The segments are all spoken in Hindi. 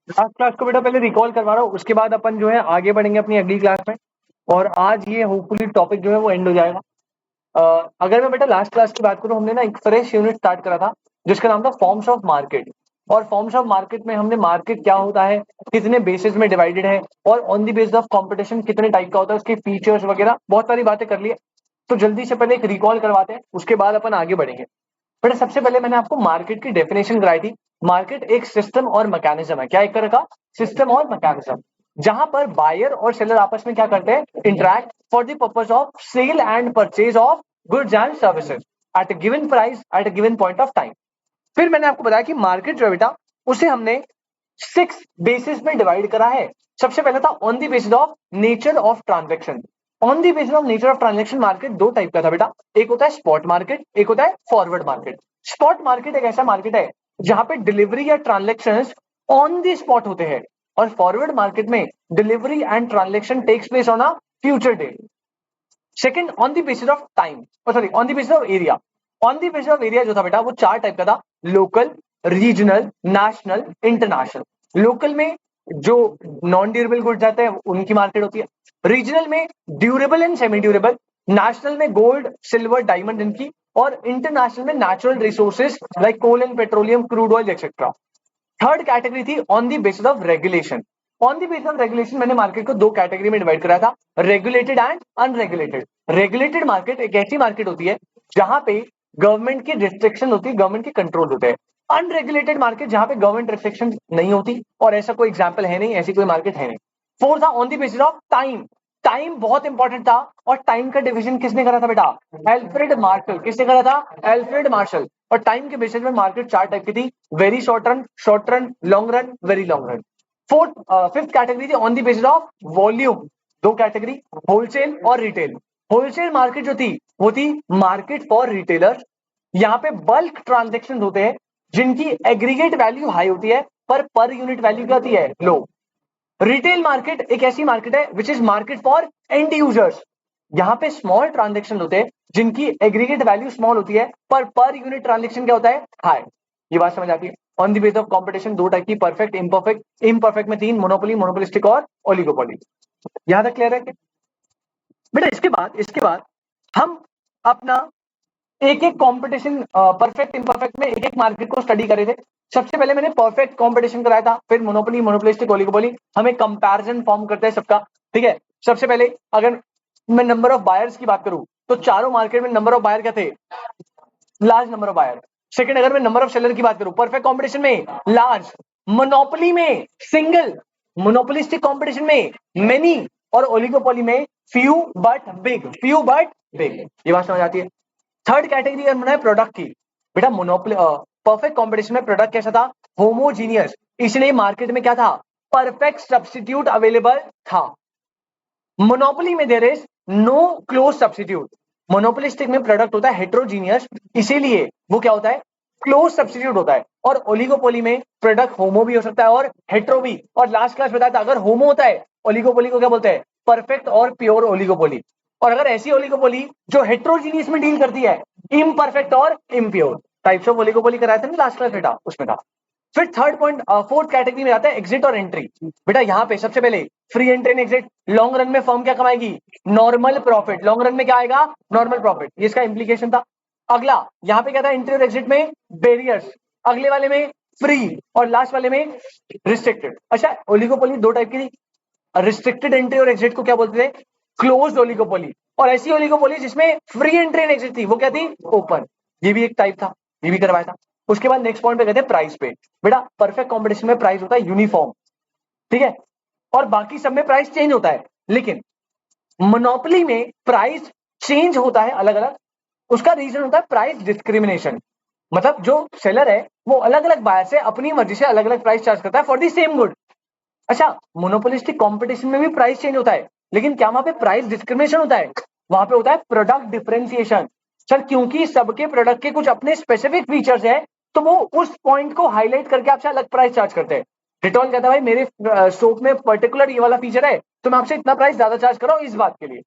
लास्ट क्लास को बेटा पहले रिकॉल करवा रहा हूँ, उसके बाद अपन जो है आगे बढ़ेंगे अपनी अगली क्लास में, और आज ये होपफुली टॉपिक जो है वो एंड हो जाएगा। अगर मैं बेटा लास्ट क्लास की बात करूं, हमने ना एक फ्रेश यूनिट स्टार्ट करा था जिसका नाम था फॉर्म्स ऑफ मार्केट। और फॉर्म्स ऑफ मार्केट में हमने मार्केट क्या होता है, कितने बेसिस में डिवाइडेड है, और on the basis of competition कितने टाइप का होता है, उसके फीचर्स वगैरह बहुत सारी बातें कर ली है। तो जल्दी से पहले एक रिकॉल करवाते हैं, उसके बाद अपन आगे बढ़ेंगे। बेटा सबसे पहले मैंने आपको मार्केट की डेफिनेशन कराई थी। मार्केट एक सिस्टम और मैकेनिज्म है। क्या एक तरह का सिस्टम और मैकेनिज्म, जहां पर बायर और सेलर आपस में क्या करते हैं, interact for the purpose of sale and purchase of goods and services at a given price at a given point of time. फिर मैंने आपको बताया कि मार्केट जो है बेटा, उसे हमने 6 बेसिस में डिवाइड करा है। सबसे पहले था on the basis of nature of transaction. On the basis of nature of transaction market दो टाइप का था बेटा, एक होता है स्पॉट मार्केट, एक होता है फॉरवर्ड मार्केट। स्पॉट मार्केट एक ऐसा मार्केट है जहां पे डिलीवरी या ट्रांजेक्शन ऑन दी स्पॉट होते हैं, और फॉरवर्ड मार्केट में delivery and transaction takes place on a future date. Second on the basis of time, sorry on the basis of area. On the basis of area जो था बेटा वो 4 टाइप का था, local, regional, national, international. Local में जो नॉन ड्यूरेबल गुड्स जाते हैं उनकी मार्केट होती है, रीजनल में durable and semi durable, national में गोल्ड, सिल्वर, डायमंड इनकी, और इंटरनेशनल में natural resources like coal and petroleum, crude oil etcetera. Third category थी on the basis of regulation. On the basis of regulation मैंने मार्केट को दो कैटेगरी में डिवाइड करा था, regulated and unregulated. Regulated market एक ऐसी मार्केट होती है जहां पे गवर्नमेंट की रिस्ट्रिक्शन होती है, गवर्नमेंट के कंट्रोल होते हैं। अनरेगुलेटेड मार्केट जहां पे गवर्नमेंट रिस्ट्रिक्शन नहीं होती, और ऐसा कोई एग्जाम्पल है नहीं, ऐसी कोई मार्केट है नहीं। फोर्थ था on the basis of time. Time बहुत इंपॉर्टेंट था, और टाइम का डिवीजन किसने करा था बेटा, एल्फ्रेड मार्शल। किसने करा था, एल्फ्रेड मार्शल। और टाइम के बेसिस में मार्केट 4 टाइप की थी, very short run, long run, very long run. Fifth category थी on the basis of volume. दो कैटेगरी, होलसेल और रिटेल। होलसेल मार्केट जो थी वो थी मार्केट फॉर रिटेलर। यहाँ पे बल्क ट्रांजेक्शन होते हैं जिनकी एग्रीगेट वैल्यू हाई होती है पर यूनिट वैल्यू क्या होती है, लो। रिटेल मार्केट एक ऐसी मार्केट है which is market for and users. यहाँ पे स्मॉल ट्रांजेक्शन होते हैं जिनकी एग्रीगेट वैल्यू स्मॉल होती है पर यूनिट ट्रांजेक्शन क्या होता है, हाई। ये बात समझ आती है। On the base of competition दो टाइप की, परफेक्ट, इम्परफेक्ट। इम्परफेक्ट में 3, मोनोपोली, मोनोपोलिस्टिक और ओलिगोपोली। यहां तक क्लियर है क्या बेटा? इसके बाद हम अपना एक एक कंपटीशन, परफेक्ट इम्परफेक्ट में एक एक मार्केट को स्टडी करे थे। सबसे पहले मैंने परफेक्ट कंपटीशन कराया था, फिर मोनोपोली, मोनोपोलिस्टिक, ओलिगोपोली। हम एक कंपैरिजन फॉर्म करते हैं सबका, ठीक है। सबसे पहले अगर मैं नंबर ऑफ बायर्स की बात करूं तो चारों मार्केट में नंबर ऑफ बायर क्या थे, large number of buyer. Second अगर मैं नंबर ऑफ सेलर की बात करूं, परफेक्ट कंपटीशन में लार्ज, मोनोपोली में सिंगल, मोनोपोलिस्टिक कंपटीशन में मेनी, और ओलिगोपोली में few but big, few but big. ये बात समझ आती है। थर्ड कैटेगरी अगर बनाए प्रोडक्ट की, बेटा मोनोपोली, परफेक्ट कंपटीशन में प्रोडक्ट कैसा था, होमोजीनियस, इसलिए मार्केट में क्या था, परफेक्ट सब्स्टिट्यूट अवेलेबल था। मोनोपोली में there is no close substitute. Monopolistic में प्रोडक्ट होता है हेट्रोजीनियस, इसीलिए वो क्या होता है, क्लोज सब्स्टिट्यूट होता है। और ओलिगोपोली में प्रोडक्ट होमो भी हो सकता है और हेट्रो भी। और लास्ट क्लास बताया था अगर होमो होता है ओलिगोपोली को क्या बोलते हैं, परफेक्ट और प्योर ओलिगोपोली। और अगर ऐसी ओलिगोपोली जो हेट्रोजीनियस में डील करती है, इम्परफेक्ट और इम्प्योर। टाइप्स ऑफ ओलिगोपोली कराया था ना लास्ट क्लास बेटा, उसमें था। फिर थर्ड पॉइंट, फोर्थ कैटेगरी में आता है एग्जिट और एंट्री। बेटा यहाँ पे सबसे पहले free entry and exit. Long run में फर्म क्या कमाएगी, नॉर्मल प्रॉफिट। लॉन्ग रन में क्या आएगा, नॉर्मल प्रॉफिट। ये इसका इंप्लीकेशन था। अगला यहाँ पे क्या था, एंट्री और एग्जिट में बैरियर्स, अगले वाले में फ्री, और लास्ट वाले में रिस्ट्रिक्टेड। अच्छा, ओलिगोपोली दो टाइप की थी, रिस्ट्रिक्टेड एंट्री और एग्जिट को क्या बोलते थे, क्लोज्ड ओलिगोपोली। और ऐसी ओलिगोपोली जिसमें फ्री एंट्री एंड एग्जिट थी वो क्या थी, ओपन। ये भी एक टाइप था, ये भी करवाया था। उसके बाद नेक्स्ट पॉइंट पे कहते हैं प्राइस पे। बेटा परफेक्ट कंपटीशन में प्राइस होता है यूनिफॉर्म, ठीक है, और बाकी सब में प्राइस चेंज होता है। लेकिन मोनोपोली में प्राइस चेंज होता है अलग अलग। उसका रीजन होता है प्राइस डिस्क्रिमिनेशन। मतलब जो सेलर है वो अलग अलग बायर से अपनी मर्जी से अलग अलग प्राइस चार्ज करता है फॉर दी सेम गुड। अच्छा, मोनोपोलिस्टिक कंपटीशन में भी प्राइस चेंज होता है, लेकिन क्या वहां पे प्राइस डिस्क्रिमिनेशन होता है, वहां पे होता है प्रोडक्ट डिफरेंशिएशन। सर क्योंकि सबके प्रोडक्ट के कुछ अपने स्पेसिफिक फीचर्स हैं, तो वो उस पॉइंट को हाईलाइट करके आपसे अलग प्राइस चार्ज करते हैं। रिटॉल कहता है भाई मेरे सोप में पर्टिकुलर ये वाला फीचर है तो मैं आपसे इतना प्राइस ज्यादा चार्ज कर रहा हूं इस बात के लिए,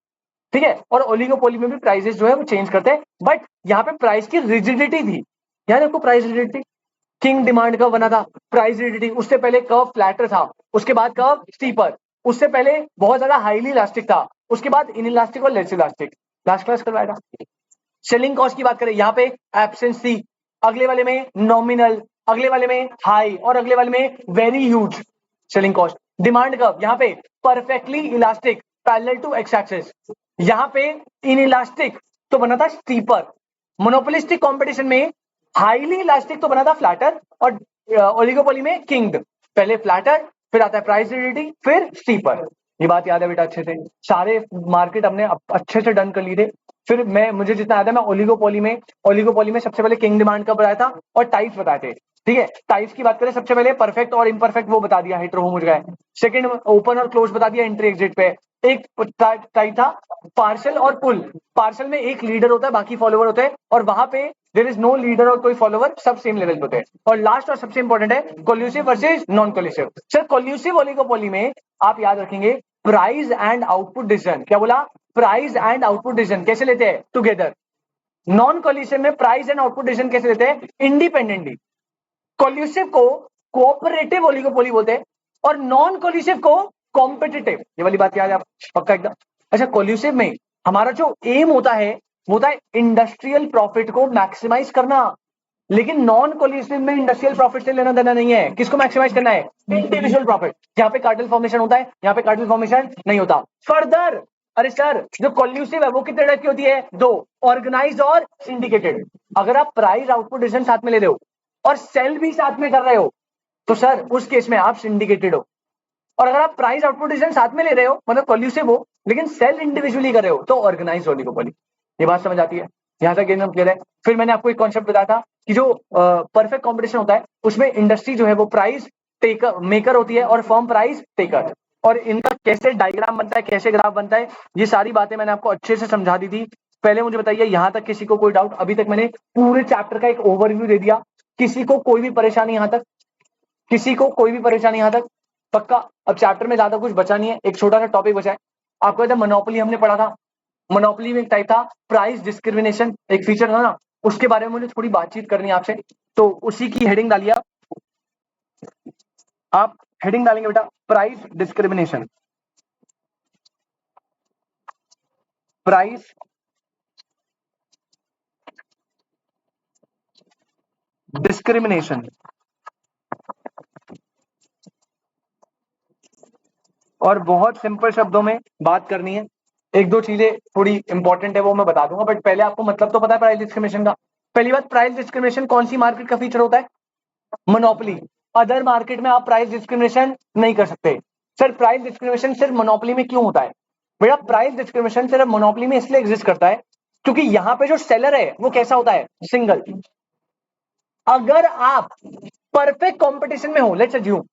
ठीक है। और ओलिगोपोली में भी प्राइसेस जो है वो चेंज करते हैं, बट यहाँ पे प्राइस की रिजिडिटी थी। यार आपको price rigidity, king demand curve बना था, प्राइस रिजिडिटी, उससे पहले कर्व फ्लैटर था, उसके बाद कर्व स्टीपर, उससे पहले बहुत ज्यादा हाईली इलास्टिक था, उसके बाद इन इलास्टिक और लेस इलास्टिक। लास्ट क्लास करवाएगा। सेलिंग कॉस्ट की बात करें, यहाँ पे एब्सेंस थी, अगले वाले में नॉमिनल, अगले वाले में हाई और अगले वाले में very huge selling cost. Demand curve यहाँ पे perfectly elastic parallel to X axis, यहाँ पे इन इलास्टिक तो बना था स्टीपर। मोनोपोलिस्टिक कंपटीशन में हाईली इलास्टिक तो बना था फ्लैटर, और ओलिगोपोली में किंग। पहले फ्लैटर, फिर आता है प्राइस रिजिडिटी, फिर स्टीपर। ये बात याद है बेटा अच्छे से, सारे मार्केट हमने अच्छे से डन कर लिए थे। फिर मुझे जितना याद है, मैं ओलिगोपोली में सबसे पहले किंग डिमांड का बताया था और टाइप्स बताए थे, ठीक है। टाइप्स की बात करें, सबसे पहले परफेक्ट और इम्परफेक्ट वो बता दिया, हेटेरोहोमोजेनाइज। सेकंड ओपन और क्लोज बता दिया एंट्री एग्जिट पे। एक टाइप था पार्सल और पुल। पार्सल में एक लीडर होता है, बाकी फॉलोवर होते हैं, और वहां पे देयर इज नो लीडर और कोई फॉलोवर, सब सेम लेवल पे होते हैं। और लास्ट और सबसे इंपॉर्टेंट है collusive versus non collusive. Sir collusive oligopoly में आप याद रखेंगे प्राइस एंड आउटपुट डिसीजन, क्या बोला, प्राइस एंड आउटपुट डिसीजन कैसे लेते हैं टुगेदर। नॉन कोल्यूसिव में प्राइस एंड आउटपुट डिसीजन कैसे लेते हैं इंडिपेंडेंटली। कोल्यूसिव को कोऑपरेटिव ओलिगोपोली बोलते हैं और नॉन कोल्यूसिव को कॉम्पिटिटिव। ये वाली बात याद है आप पक्का एकदम। अच्छा, कोल्यूसिव में हमारा जो एम होता है वो होता है इंडस्ट्रियल प्रॉफिट को मैक्सिमाइज करना, लेकिन नॉन कोल्यूसिव में इंडस्ट्रियल प्रॉफिट से लेना देना नहीं है। किसको मैक्सिमाइज करना है, इंडिविजुअल प्रॉफिट। यहाँ पे कार्टेल फॉर्मेशन होता है, यहाँ पे कार्टेल फॉर्मेशन नहीं होता। फर्दर, अरे सर जो कोल्यूसिव है वो कितने टाइप की होती है, दो, ऑर्गेनाइज्ड और सिंडिकेटेड। अगर आप प्राइस आउटपुट डिसीजन साथ में ले रहे हो और सेल भी साथ में कर रहे हो तो सर उस केस में आप सिंडिकेटेड हो। और अगर आप प्राइस आउटपुट डिसीजन साथ में ले रहे हो, मतलब कोल्यूसिव हो, लेकिन सेल इंडिविजुअली कर रहे हो, तो ऑर्गेनाइज ओलिगोपोली। ये बात समझ आती है, यहां तक एकदम क्लियर है। फिर मैंने आपको एक कॉन्सेप्ट बताया था कि जो परफेक्ट कॉम्पिटिशन होता है उसमें इंडस्ट्री जो है वो प्राइस टेकर मेकर होती है और फर्म प्राइस टेकर, और इनका कैसे डायग्राम बनता है, कैसे ग्राफ बनता है, ये सारी बातें मैंने आपको अच्छे से समझा दी थी। पहले मुझे बताइए यहां तक किसी को कोई डाउट? अभी तक मैंने पूरे चैप्टर का एक ओवरव्यू दे दिया, किसी को कोई भी परेशानी यहां तक? किसी को कोई भी परेशानी यहां तक? पक्का? अब चैप्टर में ज्यादा कुछ बचा नहीं है, एक छोटा सा टॉपिक बचा है। आपको याद है मोनोपोली हमने पढ़ा था, मोनोपोली में एक टाइप था प्राइस डिस्क्रिमिनेशन, एक फीचर था ना, उसके बारे में मुझे थोड़ी बातचीत करनी है आपसे, तो उसी की हेडिंग डालिए आप हेडिंग डालेंगे बेटा प्राइस डिस्क्रिमिनेशन। प्राइस डिस्क्रिमिनेशन, और बहुत सिंपल शब्दों में बात करनी है। एक दो चीजें थोड़ी इंपॉर्टेंट है वो मैं बता दूंगा, बट पहले आपको मतलब तो पता है प्राइस डिस्क्रिमिनेशन का। पहली बात, प्राइस डिस्क्रिमिनेशन कौन सी मार्केट का फीचर होता है? मोनोपोली। अदर मार्केट में आप प्राइस डिस्क्रिमिनेशन नहीं कर सकते। सर प्राइस डिस्क्रिमिनेशन सिर्फ मोनोपोली में क्यों होता है? बेटा प्राइस डिस्क्रिमिनेशन सिर्फ मोनोपोली में इसलिए एग्जिस्ट करता है क्योंकि यहां पे जो सेलर है वो कैसा होता है, सिंगल। अगर आप परफेक्ट कंपटीशन में हो, लेट्स अज्यूम,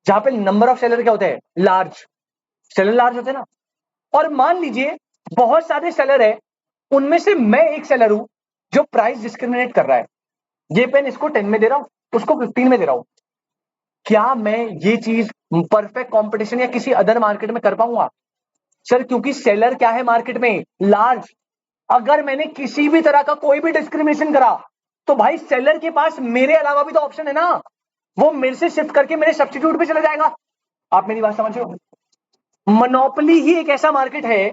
जहां पे नंबर ऑफ सेलर क्या होते हैं, लार्ज, सेलर लार्ज होते हैं ना, और मान लीजिए बहुत सारे सेलर है, उनमें से मैं एक सेलर हूं जो प्राइस डिस्क्रिमिनेट कर रहा है, ये पेन इसको 10 में दे रहा हूं, उसको 15 में दे रहा हूं, क्या मैं ये चीज परफेक्ट कंपटीशन या किसी अदर मार्केट में कर पाऊंगा? सर क्योंकि सेलर क्या है मार्केट में, लार्ज। अगर मैंने किसी भी तरह का कोई भी डिस्क्रिमिनेशन करा तो भाई सेलर के पास मेरे अलावा भी तो ऑप्शन है ना, वो मेरे से शिफ्ट करके मेरे सब्स्टिट्यूट पे चला जाएगा। आप मेरी बात समझ रहे हो? मोनोपोली ही एक ऐसा मार्केट है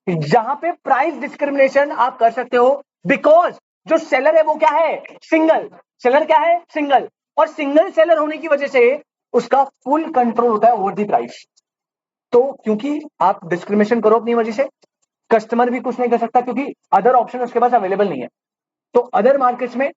जहां पे प्राइस डिस्क्रिमिनेशन आप कर सकते हो, बिकॉज जो सेलर है वो क्या है, सिंगल। सेलर क्या है, सिंगल, और सिंगल सेलर होने की वजह से उसका फुल कंट्रोल होता है ओवर द प्राइस। तो क्योंकि आप डिस्क्रिमिनेशन करो अपनी वजह से, कस्टमर भी कुछ नहीं कर सकता क्योंकि अदर ऑप्शन उसके पास अवेलेबल नहीं है। तो अदर मार्केट्स में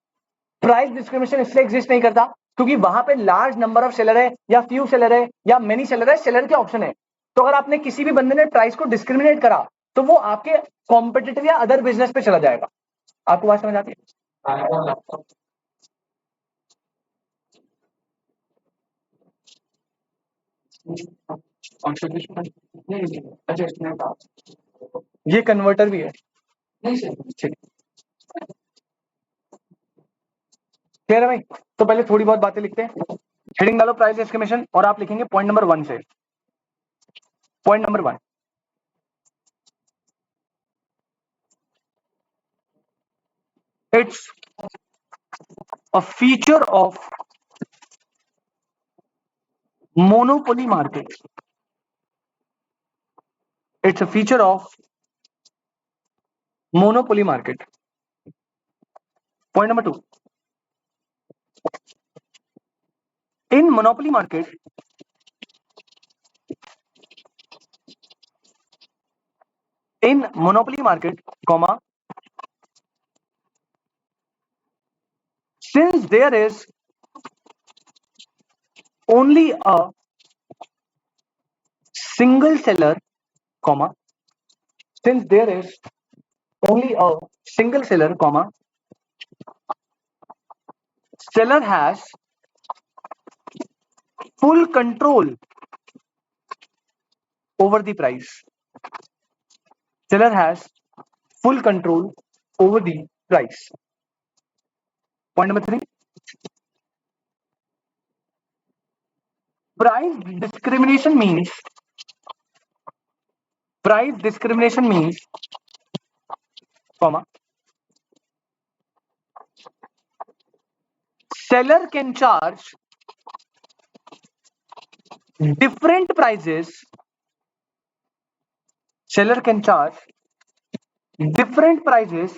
प्राइस डिस्क्रिमिनेशन इसलिए एग्जिस्ट नहीं करता क्योंकि वहां पे लार्ज नंबर ऑफ सेलर है, या फ्यू सेलर है, या मेनी सेलर है, सेलर के ऑप्शन है। तो अगर आपने किसी भी बंदे ने प्राइस को डिस्क्रिमिनेट करा तो वो आपके कॉम्पिटिटिव या अदर बिजनेस पे चला जाएगा। आपको बात समझ आती है? ये कन्वर्टर भी है, ठीक, क्लियर है भाई? तो पहले थोड़ी बहुत बातें लिखते हैं। हेडिंग डालो प्राइस एस्टिमेशन और आप लिखेंगे पॉइंट नंबर 1 से। Point number 1, it's a feature of monopoly market. It's a feature of monopoly market. Point number 2, in monopoly market, comma, since there is only a single seller, comma, since there is only a single seller, comma, seller has full control over the price. Seller has full control over the price. Point number 3, price discrimination means comma, seller can charge different prices. Seller can charge different prices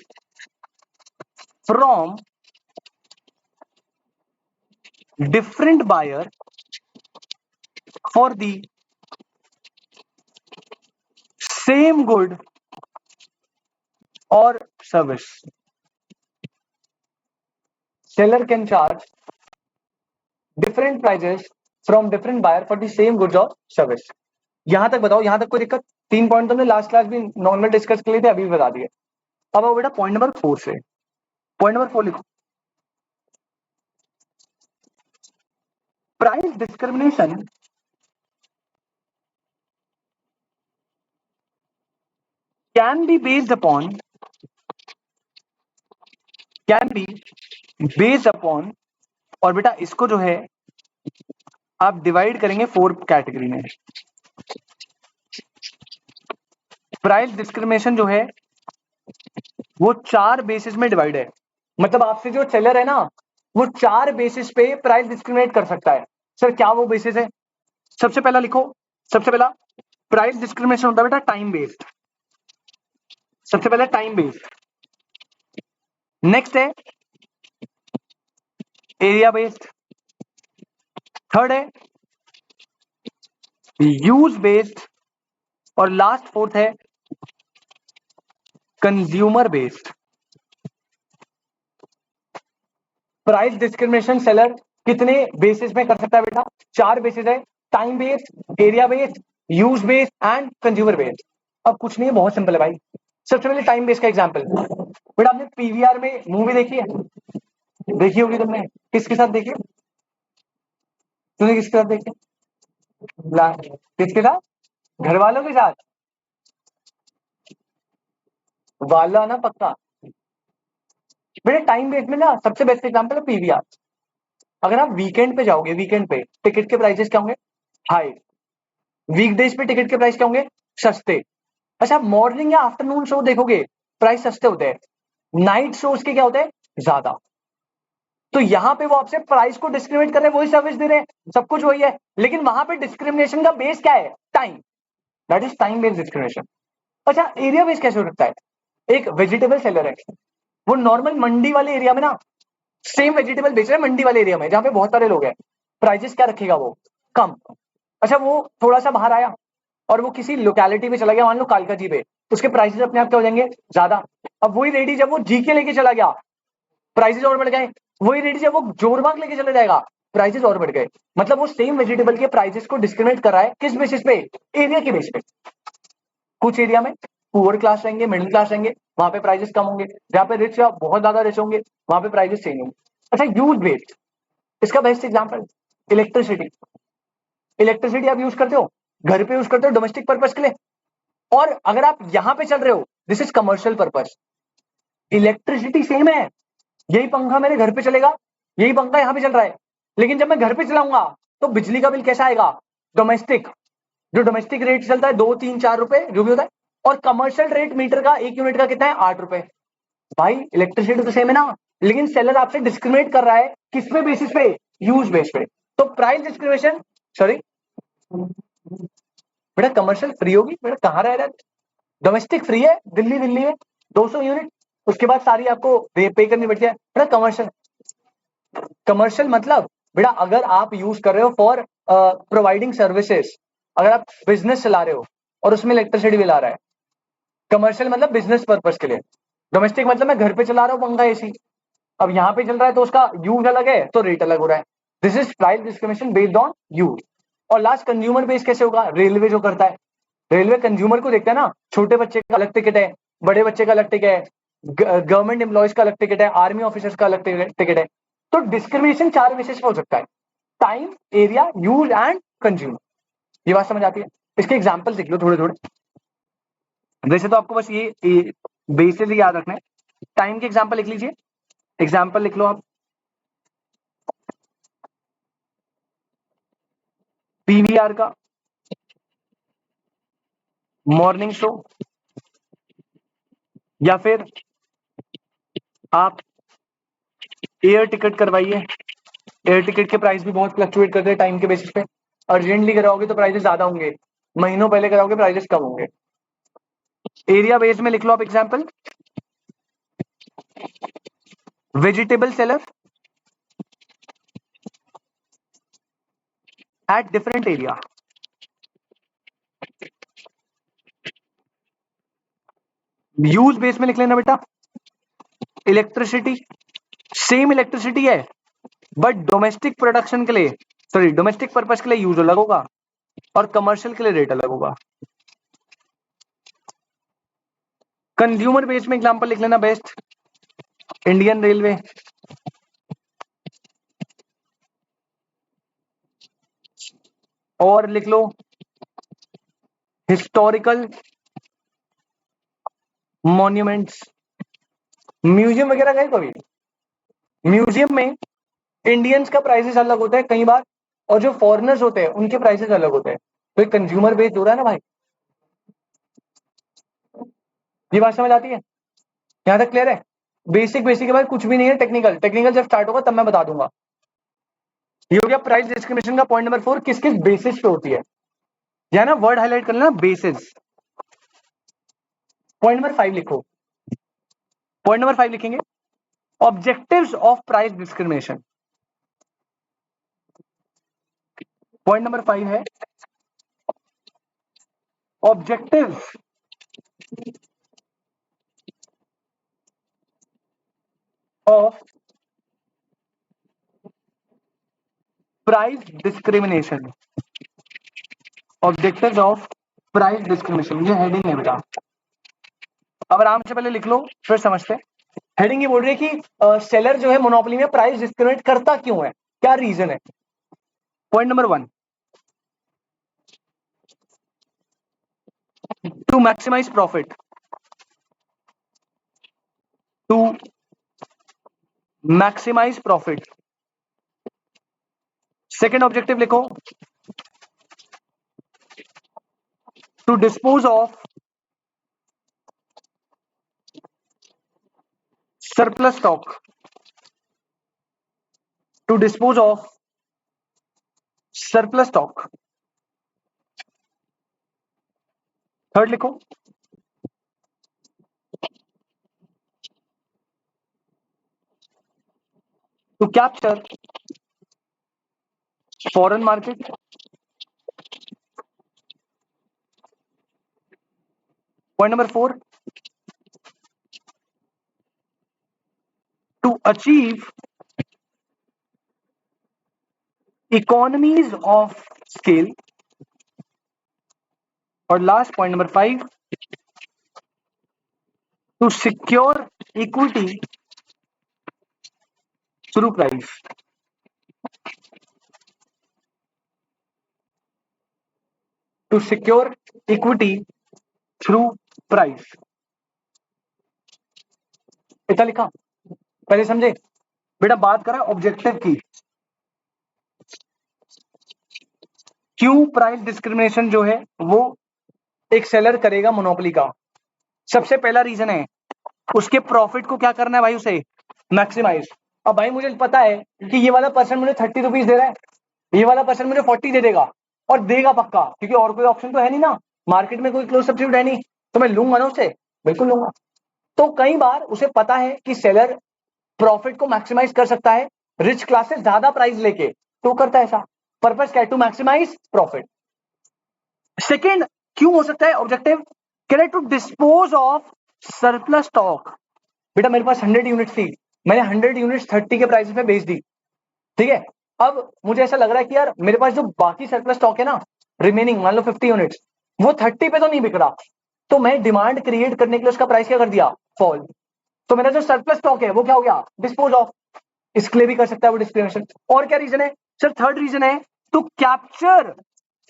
from different buyer for the same good or service. Seller can charge different prices from different buyer for the same goods or service. यहां तक बताओ, यहां तक कोई दिक्कत? 3 पॉइंट तुमने लास्ट क्लास भी नॉर्मल डिस्कस कर लिए थे, अभी भी बता दिए। अब आओ बेटा पॉइंट नंबर 4 से। पॉइंट नंबर 4 लिखो, price discrimination can be based upon, और बेटा इसको जो है आप डिवाइड करेंगे 4 कैटेगरी में। प्राइस डिस्क्रिमिनेशन जो है वो 4 बेसिस में डिवाइड है। मतलब आपसे जो सेलर है ना, वो 4 बेसिस पे प्राइस डिस्क्रिमिनेट कर सकता है। सर क्या वो बेसिस है? सबसे पहला लिखो, सबसे पहला प्राइस डिस्क्रिमिनेशन होता है बेटा टाइम बेस्ड। सबसे पहले टाइम बेस्ड, नेक्स्ट है एरिया बेस्ड, थर्ड है यूज बेस्ड, और लास्ट फोर्थ है consumer based. Price discrimination seller कितने बेसिस में कर सकता है बेटा? 4 बेसिस है, time based, area based, use based and consumer based. अब कुछ नहीं है, बहुत सिंपल है भाई। सबसे पहले टाइम बेस्ड का एग्जांपल, बेटा आपने पीवीआर में मूवी देखी है? देखी होगी तुमने, किसके साथ देखी? तूने किसके साथ देखी? किसके साथ? घर वालों के साथ? वाला ना पक्का बेटा। टाइम बेस्ड में ना सबसे बेस्ट एग्जांपल है पीवीआर। अगर आप वीकेंड पे जाओगे, वीकेंड पे टिकट के प्राइसेस क्या होंगे? हाई। वीकडेज पे टिकट के प्राइस क्या होंगे? सस्ते। अच्छा, मॉर्निंग या आफ्टरनून शो देखोगे, प्राइस सस्ते होते हैं। नाइट शोज के क्या होते हैं? ज्यादा। तो यहां पे वो आपसे प्राइस को डिस्क्रिमिनेट कर रहे हैं, वही सर्विस दे रहे हैं, सब कुछ वही है, लेकिन वहां पे डिस्क्रिमिनेशन का बेस क्या है? Time. That is time based discrimination. अच्छा, एरिया बेस्ड कैसे हो सकता है? एक वेजिटेबल सेलर है, वो नॉर्मल मंडी वाले एरिया में ना सेम वेजिटेबल बेच रहे हैं, मंडी वाले एरिया में जहां पे बहुत सारे लोग हैं, प्राइसेस क्या रखेगा वो? कम। अच्छा, वो थोड़ा सा बाहर आया और वो किसी लोकेलिटी में चला गया, मान लो कालकाजी पे, उसके प्राइसेस अपने आप क्या हो जाएंगे? ज्यादा। अब वही रेडी जब वो जीके लेके चला गया, प्राइसेस और बढ़ गए। वही रेडी जब वो जोरबाग लेके चला जाएगा, प्राइसेस और बढ़ गए। मतलब वो सेम वेजिटेबल के प्राइसेस को डिस्क्रिमिनेट कर रहा है, किस बेसिस पे? एरिया के बेस पे। कुछ एरिया में पुअर क्लास रहेंगे, मिडिल क्लास रहेंगे, वहां पे प्राइसेस कम होंगे। जहां पे रिच या बहुत ज्यादा रिच होंगे, वहां पे प्राइसेस चेंज होंगे। अच्छा, यूज बेस्ड, इसका बेस्ट एग्जांपल इलेक्ट्रिसिटी। इलेक्ट्रिसिटी आप यूज करते हो, घर पे यूज करते हो डोमेस्टिक पर्पज के लिए, और अगर आप यहां पे चल रहे हो, this is commercial purpose. Electricity same है, यही पंखा मेरे घर पे चलेगा, यही पंखा यहां पे चल रहा है, लेकिन जब मैं घर पे चलाऊंगा तो बिजली का बिल कैसा आएगा? डोमेस्टिक, जो डोमेस्टिक रेट चलता है 2 3 4 रुपए जो भी होता है, और कमर्शियल रेट मीटर का 1 यूनिट का कितना है? 8 रुपए। भाई इलेक्ट्रिसिटी तो सेम है ना, लेकिन सेलर आपसे डिस्क्रिमिनेट कर रहा है किस पे बेसिस पे? यूज बेस पे। तो प्राइस डिस्क्रिमिनेशन, सॉरी बेटा कमर्शियल फ्री होगी, बेटा कहाँ रह रहा है? डोमेस्टिक फ्री है, दिल्ली दिल्ली में 200 यूनिट, उसके बाद सारी आपको पे करनी पड़ती है। बेटा कमर्शियल, कमर्शियल मतलब बेटा अगर आप यूज कर रहे हो फॉर प्रोवाइडिंग सर्विसेज, अगर आप बिजनेस चला रहे हो और उसमें इलेक्ट्रिसिटी बिल आ रहा है, कमर्शियल मतलब बिजनेस पर्पज के लिए। डोमेस्टिक मतलब मैं घर पे चला रहा हूँ पंखा एसी, अब यहाँ पे चल रहा है तो उसका यूज अलग है तो रेट अलग हो रहा है। This is price discrimination based on use. और लास्ट कंज्यूमर बेस कैसे होगा? रेलवे जो करता है, रेलवे कंज्यूमर को देखता है ना, छोटे बच्चे का अलग टिकट है, बड़े बच्चे का अलग टिकट है, गवर्नमेंट एम्प्लॉयज का अलग टिकट है, आर्मी ऑफिसर्स का अलग टिकट है। तो डिस्क्रिमिनेशन 4 बेसिस पे हो सकता है, time, area, use and consumer. ये बात समझ आती है? इसके एग्जाम्पल लिख लो थोड़े थोड़े, वैसे तो आपको बस ये बेसिस ही याद रखना है। टाइम के एग्जाम्पल लिख लीजिए, एग्जाम्पल लिख लो आप। पीवीआर का, मॉर्निंग शो, या फिर आप एयर टिकट करवाइए। एयर टिकट के प्राइस भी बहुत फ्लक्चुएट करते हैं टाइम के बेसिस पे। अर्जेंटली कराओगे तो प्राइसेस ज्यादा होंगे, महीनों पहले कराओगे प्राइसेस कम होंगे। एरिया बेस में लिख लो आप example, vegetable seller at different area. Use base में लिख लेना बेटा, इलेक्ट्रिसिटी, सेम इलेक्ट्रिसिटी है बट डोमेस्टिक प्रोडक्शन के लिए, सॉरी डोमेस्टिक पर्पज के लिए यूज अलग होगा और कमर्शियल के लिए रेट अलग होगा। कंज्यूमर बेस में एग्जांपल लिख लेना बेस्ट, इंडियन रेलवे, और लिख लो हिस्टोरिकल मॉन्यूमेंट्स। म्यूजियम वगैरह गए कभी? म्यूजियम में इंडियंस का प्राइसेस अलग होता है कई बार, और जो फॉरेनर्स होते हैं उनके प्राइसेस अलग होते हैं। तो एक कंज्यूमर बेस्ड हो रहा है ना भाई। ये बात समझ आती है? यहां तक क्लियर है? बेसिक बेसिक के बाद कुछ भी नहीं है, टेक्निकल टेक्निकल जब स्टार्ट होगा तब मैं बता दूंगा। ये हो गया प्राइस डिस्क्रिमिनेशन का पॉइंट नंबर 4, किस किस बेसिस पे होती है। या ना वर्ड हाईलाइट कर लेना, बेसिस। पॉइंट नंबर 5 लिखो, पॉइंट नंबर 5 लिखेंगे, objectives of price discrimination. Point number 5 है objectives of price discrimination. Objectives of price discrimination, ये हेडिंग है बेटा। अब आराम से पहले लिख लो फिर समझते हैं। हेडिंग ये बोल रही है कि सेलर जो है मोनोपोली में प्राइस डिस्क्रिमिनेट करता क्यों है, क्या रीजन है। Point number 1, to maximise profit, to maximise profit. Second objective लिखो, to dispose of surplus stock, to dispose of surplus stock। Third लिखो, to capture foreign market। Point number 4, to achieve economies of scale। और last point number 5, to secure equity through price। to secure equity through price। इतना लिखा, पहले समझे? बेटा बात करा ऑब्जेक्टिव की, क्यों प्राइस डिस्क्रिमिनेशन जो है वो एक सेलर करेगा मोनोपोली का? सबसे पहला रीजन है उसके प्रॉफिट को क्या करना है भाई, उसे मैक्सिमाइज। अब भाई मुझे पता है कि ये वाला पर्सन मुझे 30 रुपीज दे रहा है, ये वाला पर्सन मुझे 40 दे देगा, और देगा पक्का, क्योंकि और कोई ऑप्शन तो है नहीं ना, मार्केट में कोई क्लोज सब्स्टिट्यूट है नहीं, तो मैं लूंगा ना उसे, बिल्कुल लूंगा। तो कई बार उसे पता है कि सेलर प्रॉफिट को मैक्सिमाइज कर सकता है रिच क्लास से ज्यादा प्राइस लेके, तो करता है ऐसा। पर्पस क्या है? To maximise profit. सेकेंड, क्यों हो सकता है objective? Can to dispose of surplus stock. बेटा मेरे पास 100 यूनिट थी, मैंने 100 यूनिट 30 के प्राइस पे बेच दी, ठीक है। अब मुझे ऐसा लग रहा है कि यार मेरे पास जो बाकी सरप्लस स्टॉक है ना, रिमेनिंग मान लो 50 यूनिट्स, वो 30 पे तो नहीं बिक रहा, तो मैं डिमांड क्रिएट करने के लिए उसका प्राइस क्या कर दिया? फॉल। तो मेरा जो सरप्लस स्टॉक है वो क्या हो गया? Dispose of. इसके लिए भी कर सकता है वो डिस्क्रिमिनेशन। और क्या रीजन है सर? थर्ड रीजन है टू कैप्चर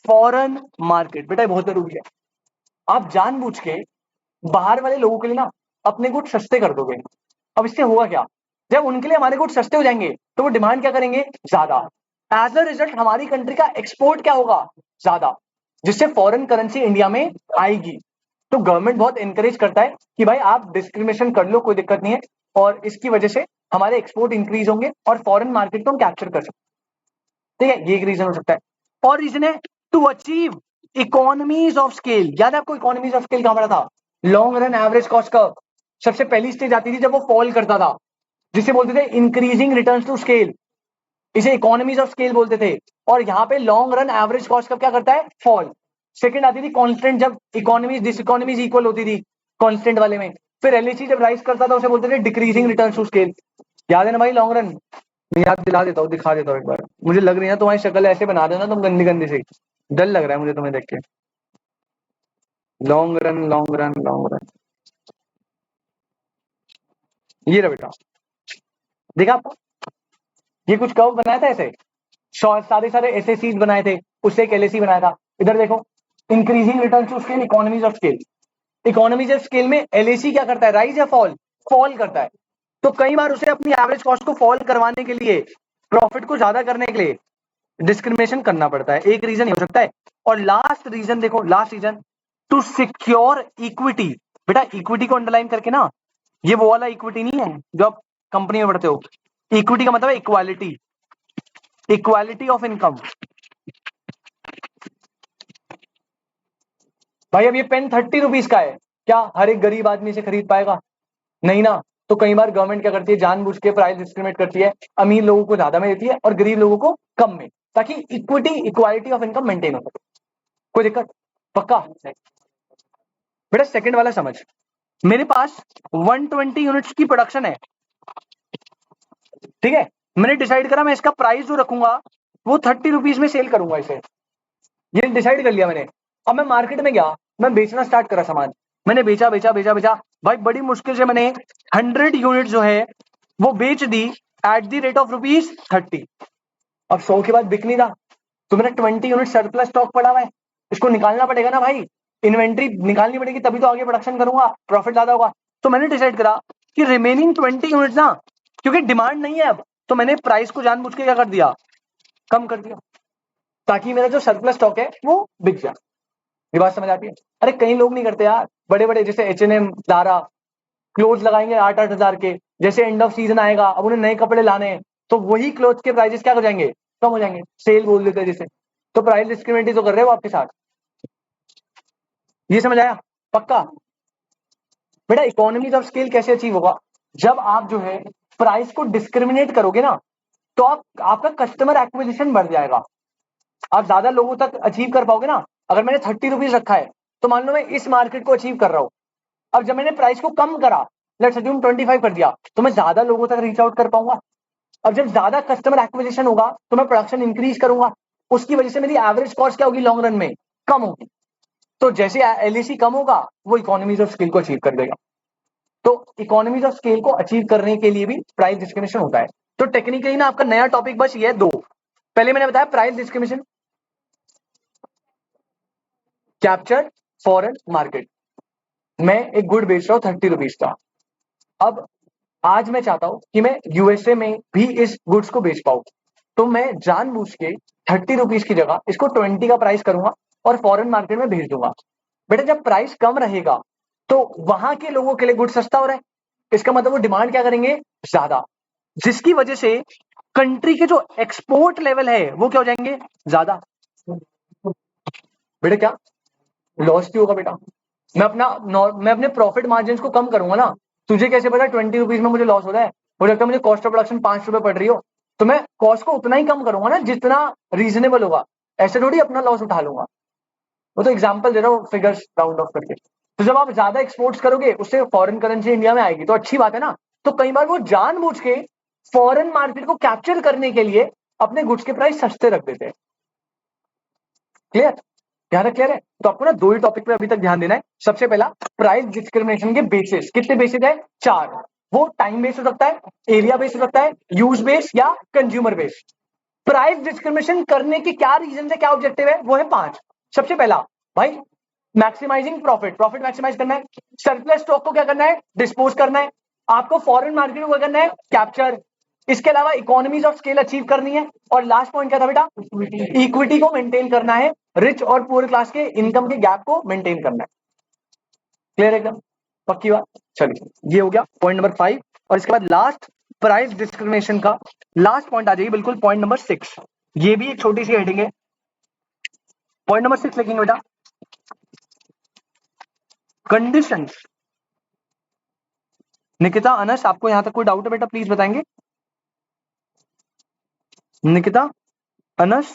फॉरेन मार्केट। बेटा बहुत जरूरी है, आप जानबूझ के बाहर वाले लोगों के लिए ना अपने गुड सस्ते कर दोगे। अब इससे होगा क्या? जब उनके लिए हमारे गुड सस्ते हो जाएंगे तो वो डिमांड क्या करेंगे? ज्यादा। एज अ रिजल्ट हमारी कंट्री का एक्सपोर्ट क्या होगा? ज्यादा, जिससे फॉरेन करेंसी इंडिया में आएगी। तो गवर्नमेंट बहुत इंकरेज करता है कि भाई आप डिस्क्रिमिनेशन कर लो, कोई दिक्कत नहीं है, और इसकी वजह से हमारे एक्सपोर्ट इंक्रीज होंगे और फॉरेन मार्केट को हम कैप्चर कर सकते हैं। ठीक है, ये एक रीजन हो सकता है। और रीजन है to achieve economies of scale. याद है आपको इकोनॉमीज ऑफ स्केल कहां पड़ा था? Long run average cost curve. सबसे पहली स्टेज आती थी जब वो फॉल करता था, जिसे बोलते थे इंक्रीजिंग रिटर्न्स टू स्केल, इसे इकोनॉमीज ऑफ स्केल बोलते थे। और यहाँ पे long run average cost curve क्या करता है? फॉल। सेकंड आती थी कांस्टेंट, जब इकोनॉमीज डिसइकोनॉमीज इक्वल होती थी कांस्टेंट वाले में। फिर एलएसी जब राइज करता था उसे बोलते थे डिक्रीजिंग रिटर्न्स टू स्केल। याद है ना भाई लॉन्ग रन? मैं याद दिला देता हूँ, दिखा देता हूँ एक बार। मुझे लग रही है तुम्हारी शक्ल ऐसे बना देना तुम गंदी गंदी से, डर लग रहा है मुझे तुम्हें देख के। Long run long run long run, ये रहा बेटा, देखा आपको? ये कुछ कर्व बनाया था ऐसे, सारे सारे एसएसीज बनाए थे, उससे एक एलएसी बनाया था। इधर देखो, increasing return to scale, economies of scale. Economies of scale में एलएसी क्या करता है? राइज या फॉल? फॉल करता है। तो कई बार उसे अपनी एवरेज कॉस्ट को फॉल करवाने के लिए, प्रॉफिट को ज्यादा करने के लिए डिस्क्रिमिनेशन करना पड़ता है। एक रीजन हो सकता है। और लास्ट रीजन देखो, last reason to secure equity. बेटा इक्विटी को अंडरलाइन करके ना, ये वो वाला इक्विटी नहीं है जो आप कंपनी में पढ़ते हो। इक्विटी का मतलब है इक्वालिटी, इक्वालिटी ऑफ इनकम। भाई अब ये पेन 30 रुपीज का है, क्या हर एक गरीब आदमी से खरीद पाएगा? नहीं ना। तो कई बार गवर्नमेंट क्या करती है? जानबूझ के प्राइस डिस्क्रिमिनेट करती है, अमीर लोगों को ज्यादा में देती है और गरीब लोगों को कम में, ताकि equity equality of income maintain हो सके। कोई दिक्कत? पक्का? बेटा सेकंड वाला समझ, मेरे पास 120 यूनिट्स की प्रोडक्शन है, ठीक है। मैंने डिसाइड करा मैं इसका प्राइस जो रखूंगा वो 30 रुपीज में सेल करूंगा इसे, ये डिसाइड कर लिया मैंने। अब मैं मार्केट में गया, मैं बेचना स्टार्ट करा सामान, मैंने बेचा बेचा बेचा बेचा, भाई बड़ी मुश्किल से मैंने 100 यूनिट जो है वो बेच दी एट द रेट ऑफ ₹30। अब 100 के बाद बिक नहीं रहा, तो मेरा 20 यूनिट सरप्लस स्टॉक पड़ा हुआ है, इसको निकालना पड़ेगा ना भाई, इन्वेंट्री निकालनी पड़ेगी, तभी तो आगे प्रोडक्शन करूंगा, प्रॉफिट ज्यादा होगा। तो मैंने डिसाइड करा कि रिमेनिंग 20 यूनिट ना, क्योंकि डिमांड नहीं है अब, तो मैंने प्राइस को जानबूझ के क्या कर दिया? कम कर दिया, ताकि मेरा जो सरप्लस स्टॉक है वो बिक जाए। ये बात समझ आती है? अरे कई लोग नहीं करते यार, बड़े बड़े जैसे H&M, Zara क्लोथ लगाएंगे 8-8 हजार के, जैसे एंड ऑफ सीजन आएगा अब उन्हें नए कपड़े लाने हैं, तो वही क्लोथ के प्राइसेस क्या हो जाएंगे? कम हो जाएंगे, सेल बोल देते हैं जिसे। तो प्राइस डिस्क्रिमिनेटिंग तो कर रहे हो आपके साथ। ये समझ आया? पक्का? बेटा इकोनॉमीज ऑफ स्केल कैसे अचीव होगा? जब आप जो है प्राइस को डिस्क्रिमिनेट करोगे ना, तो आपका कस्टमर एक्विजिशन बढ़ जाएगा, आप ज्यादा लोगों तक अचीव कर पाओगे ना। अगर मैंने 30 रुपीज रखा है, तो मान लो मैं इस मार्केट को अचीव कर रहा हूं, अब जब मैंने प्राइस को कम करा, लेट्स अज्यूम 25 कर दिया, तो मैं ज्यादा लोगों तक रीच आउट कर पाऊंगा। अब जब ज्यादा कस्टमर एक्विजिशन होगा तो मैं प्रोडक्शन इंक्रीज करूंगा, उसकी वजह से मेरी एवरेज कॉस्ट क्या होगी? लॉन्ग रन में कम होगी। तो जैसे एलईसी कम होगा, वो इकोनॉमीज ऑफ स्केल को अचीव कर देगा। तो इकोनॉमीज ऑफ स्केल को अचीव करने के लिए भी प्राइस डिस्क्रिमिनेशन होता है। तो टेक्निकली ना आपका नया टॉपिक बस ये है दो। पहले मैंने बताया price discrimination, capture foreign market. मैं एक गुड बेच रहा हूं 30 रुपीज का, अब आज मैं चाहता हूं कि मैं यूएसए में भी इस गुड्स को बेच पाऊं, तो मैं जानबूझ के 30 रुपीज की जगह इसको 20 का प्राइस करूंगा और फॉरेन मार्केट में भेज दूंगा। बेटा जब प्राइस कम रहेगा तो वहां के लोगों के लिए गुड सस्ता हो रहा है, इसका मतलब वो डिमांड क्या करेंगे, ज्यादा, जिसकी वजह से कंट्री के जो एक्सपोर्ट लेवल है वो क्या हो जाएंगे, ज्यादा। बेटा क्या लॉस भी होगा बेटा, मैं अपने प्रॉफिट मार्जिन को कम करूंगा ना। तुझे कैसे पता 20 रुपीज में मुझे लॉस हो रहा है, हो सकता है मुझे कॉस्ट ऑफ प्रोडक्शन 5 रुपए पड़ रही हो, तो मैं कॉस्ट को उतना ही कम करूंगा ना जितना रीजनेबल होगा, ऐसे थोड़ी अपना लॉस उठा लूंगा। वो तो एग्जाम्पल दे रहा हूँ फिगर्स राउंड ऑफ करके। तो जब आप ज्यादा एक्सपोर्ट्स करोगे उससे फॉरेन करेंसी इंडिया में आएगी तो अच्छी बात है ना। तो कई बार वो जानबूझ के फॉरेन मार्केट को कैप्चर करने के लिए अपने गुड्स के प्राइस सस्ते रख देते हैं। क्लियर, ध्यान क्लियर है। तो आपको ना दो ही टॉपिक पे अभी तक ध्यान देना है। सबसे पहला प्राइस डिस्क्रिमिनेशन के बेसिस, कितने बेसिस है, 4। वो टाइम बेस हो सकता है, एरिया बेस हो सकता है, यूज बेस या कंज्यूमर बेस। प्राइस डिस्क्रिमिनेशन करने के क्या रीजन है, क्या ऑब्जेक्टिव है, वो है 5। सबसे पहला भाई मैक्सिमाइजिंग प्रॉफिट, प्रॉफिट मैक्सिमाइज करना है। सरप्लस स्टॉक को क्या करना है, डिस्पोज करना है। आपको फॉरेन मार्केट को क्या करना है, कैप्चर। इसके अलावा इकोनॉमीज ऑफ स्केल अचीव करनी है। और लास्ट पॉइंट क्या था बेटा, इक्विटी को मेंटेन करना है, रिच और पुअर क्लास के इनकम के गैप को मेंटेन करना है। क्लियर एकदम, पक्की बात। चलिए ये हो गया पॉइंट नंबर 5। और इसके बाद लास्ट प्राइस डिस्क्रिमिनेशन का लास्ट पॉइंट आ जाएगी, बिल्कुल पॉइंट नंबर 6। ये भी एक छोटी सी हेडिंग है। पॉइंट नंबर 6 लिखेंगे बेटा, कंडीशंस। निकिता, अनस, आपको यहां तक कोई डाउट है बेटा, प्लीज बताएंगे। निकिता, अनस,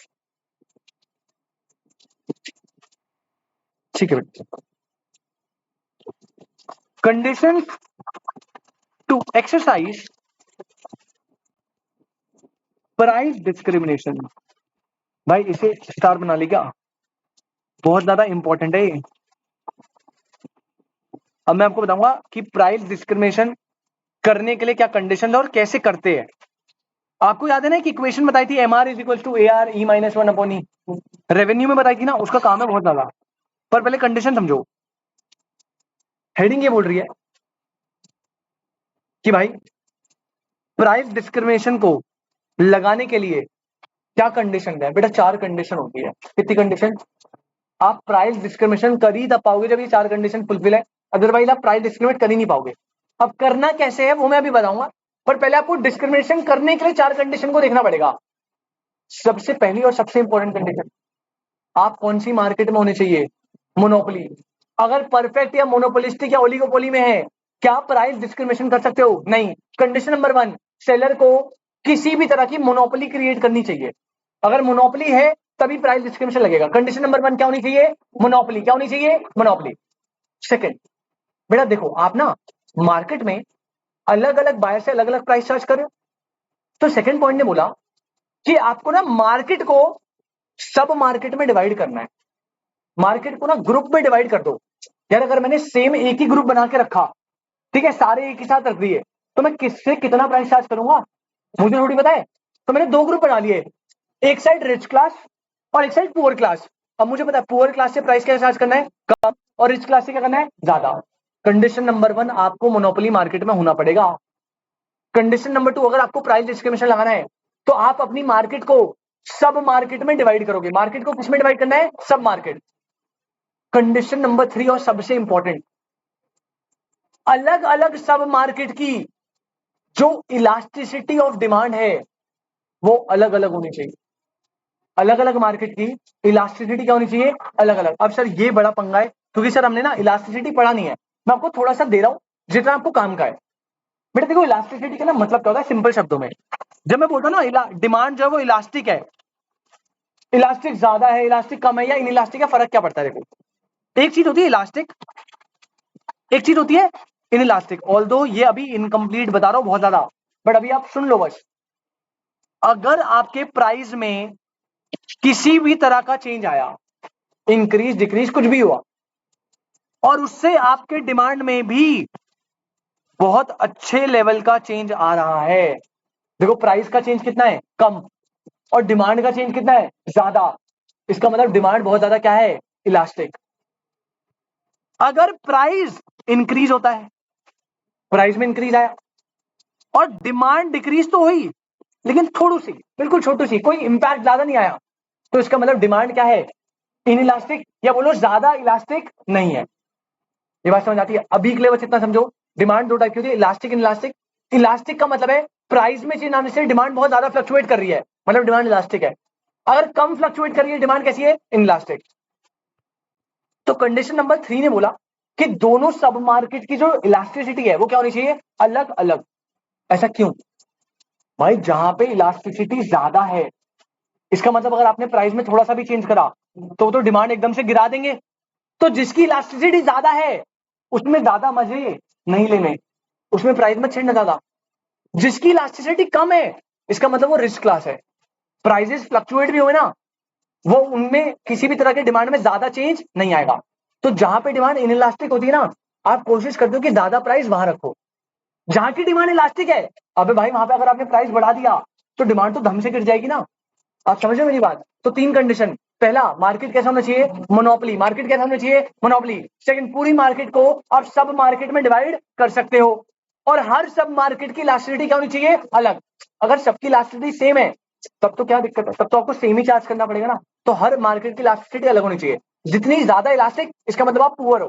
ठीक है बेटा। Condition to exercise price discrimination. भाई इसे स्टार बना ली क्या, बहुत ज्यादा इंपॉर्टेंट है ये। अब मैं आपको बताऊंगा कि प्राइस डिस्क्रिमिनेशन करने के लिए क्या कंडीशन है और कैसे करते हैं। आपको याद है ना कि इक्वेशन बताई थी, MR is equal to A R E minus 1 upon E, revenue में बताई थी ना, उसका काम है बहुत ज्यादा। पर पहले कंडीशन समझो। हेडिंग ये बोल रही है कि भाई प्राइस डिस्क्रिमिनेशन को लगाने के लिए क्या कंडीशन है बेटा, 4 कंडीशन होती है। कितनी कंडीशन, आप प्राइस डिस्क्रिमिनेशन कर ही तब पाओगे जब ये 4 कंडीशन फुलफिल है, अदरवाइज आप प्राइस डिस्क्रिमिनेट कर ही नहीं पाओगे। अब करना कैसे है वो मैं अभी बताऊंगा, पर पहले आपको डिस्क्रिमिनेशन करने के लिए 4 कंडीशन को देखना पड़ेगा। सबसे पहली और सबसे इंपॉर्टेंट कंडीशन, आप कौन सी मार्केट में होने चाहिए, मोनोपोली। अगर परफेक्ट या मोनोपोलिस्टिक या ओलिगोपोली में है, क्या प्राइस डिस्क्रिमिनेशन कर सकते हो, नहीं। कंडीशन नंबर 1, सेलर को किसी भी तरह की मोनोपोली क्रिएट करनी चाहिए। अगर मोनोपोली है तभी प्राइस डिस्क्रिमिनेशन लगेगा। कंडीशन नंबर 1 क्या होनी चाहिए, मोनोपोली। क्या होनी चाहिए, मोनोपोली। सेकंड, बेटा देखो आप ना मार्केट में अलग अलग बायर से अलग अलग प्राइस चार्ज कर रहे हो, तो सेकंड पॉइंट ने बोला कि आपको ना मार्केट को सब मार्केट में डिवाइड करना है। मार्केट को ना ग्रुप में डिवाइड कर दो। यार अगर मैंने सेम एक ही ग्रुप बना के रखा, ठीक है, सारे एक ही साथ रख दिए, तो मैं किससे कितना प्राइस चार्ज करूंगा, मुझे थोड़ी पता है। तो मैंने 2 ग्रुप बना लिए, एक साइड रिच क्लास और एक साइड पुअर क्लास। अब मुझे पता है पुअर क्लास से प्राइस क्या चार्ज करना है, कम, और रिच क्लास से क्या करना है, ज्यादा। कंडीशन नंबर 1, आपको मोनोपोली मार्केट में होना पड़ेगा। कंडीशन नंबर 2, अगर आपको प्राइस डिस्क्रिमिनेशन लगाना है तो आप अपनी मार्केट को सब मार्केट में डिवाइड करोगे। मार्केट को किस में डिवाइड करना है, सब मार्केट। कंडीशन नंबर 3 और सबसे इंपॉर्टेंट, अलग अलग सब मार्केट की जो इलास्टिसिटी ऑफ डिमांड है वो अलग अलग होनी चाहिए। अलग अलग मार्केट की इलास्टिसिटी क्या होनी चाहिए, अलग अलग। अब सर ये बड़ा पंगा है क्योंकि सर हमने ना इलास्टिसिटी पढ़ा नहीं है, मैं आपको थोड़ा सा दे रहा हूं जितना आपको काम का है। बेटा देखो इलास्टिसिटी का ना मतलब क्या होता है, सिंपल शब्दों में जब मैं बोलता हूं ना डिमांड जो है वो इलास्टिक है, इलास्टिक ज्यादा है, इलास्टिक कम है या इन इलास्टिक है, फर्क क्या पड़ता है। देखो एक चीज होती है इलास्टिक, एक चीज होती है इन इलास्टिक। ऑल्दो ये अभी इनकम्प्लीट बता रहा हूं बहुत ज्यादा, बट अभी आप सुन लो बस। अगर आपके प्राइस में किसी भी तरह का चेंज आया, इंक्रीज डिक्रीज कुछ भी हुआ, और उससे आपके डिमांड में भी बहुत अच्छे लेवल का चेंज आ रहा है, देखो प्राइस का चेंज कितना है, कम, और डिमांड का चेंज कितना है, ज्यादा, इसका मतलब डिमांड बहुत ज्यादा क्या है, इलास्टिक। अगर प्राइस इंक्रीज होता है, प्राइस में इंक्रीज आया और डिमांड डिक्रीज तो हुई लेकिन थोड़ी सी, बिल्कुल छोटी सी, कोई इंपैक्ट ज्यादा नहीं आया, तो इसका मतलब डिमांड क्या है, इनइलास्टिक, या बोलो ज्यादा इलास्टिक नहीं है। ये बात समझ आती है? अभी के लिए बस इतना समझो, डिमांड दो टाइप की होती है, इलास्टिक, इनइलास्टिक। इलास्टिक का मतलब है प्राइस में चेंज आने से डिमांड बहुत ज्यादा फ्लक्चुएट कर रही है, मतलब डिमांड इलास्टिक है। अगर कम फ्लक्चुएट कर रही है डिमांड, कैसी है, इनइलास्टिक। तो कंडीशन नंबर 3 ने बोला कि दोनों सब मार्केट की जो इलास्टिसिटी है वो क्या होनी चाहिए, अलग अलग। ऐसा क्यों भाई? जहां पे इलास्टिसिटी ज्यादा है, इसका मतलब अगर आपने प्राइस में थोड़ा सा भी चेंज करा तो डिमांड एकदम से गिरा देंगे। तो जिसकी इलास्टिसिटी ज्यादा है उसमें ज्यादा मजे नहीं लेने, उसमें प्राइस में छेड़ना ज्यादा। जिसकी इलास्टिसिटी कम है, इसका मतलब वो रिस्क क्लास है। प्राइजेस फ्लक्चुएट भी हुए ना, वो उनमें किसी भी तरह के डिमांड में ज्यादा चेंज नहीं आएगा। तो जहां पे डिमांड इनइलास्टिक होती है ना, आप कोशिश करते हो कि ज्यादा प्राइस वहां रखो। जहां की डिमांड इलास्टिक है, अबे भाई वहां पे अगर आपने प्राइस बढ़ा दिया तो डिमांड तो धम से गिर जाएगी ना। आप समझ रहे हो मेरी बात? तो 3 कंडीशन, पहला मार्केट कैसा होना चाहिए, मोनोपोली। मार्केट कैसा होना चाहिए, मोनोपोली। सेकंड, पूरी मार्केट को आप सब मार्केट में डिवाइड कर सकते हो, और हर सब मार्केट की इलास्टिसिटी क्या होनी चाहिए, अलग। अगर सबकी इलास्टिसिटी सेम है तब तो क्या दिक्कत है, तब तो आपको सेम ही चार्ज करना पड़ेगा ना। तो हर मार्केट की इलास्टिसिटी अलग होनी चाहिए। जितनी ज्यादा इलास्टिक, इसका मतलब आप पुअर हो,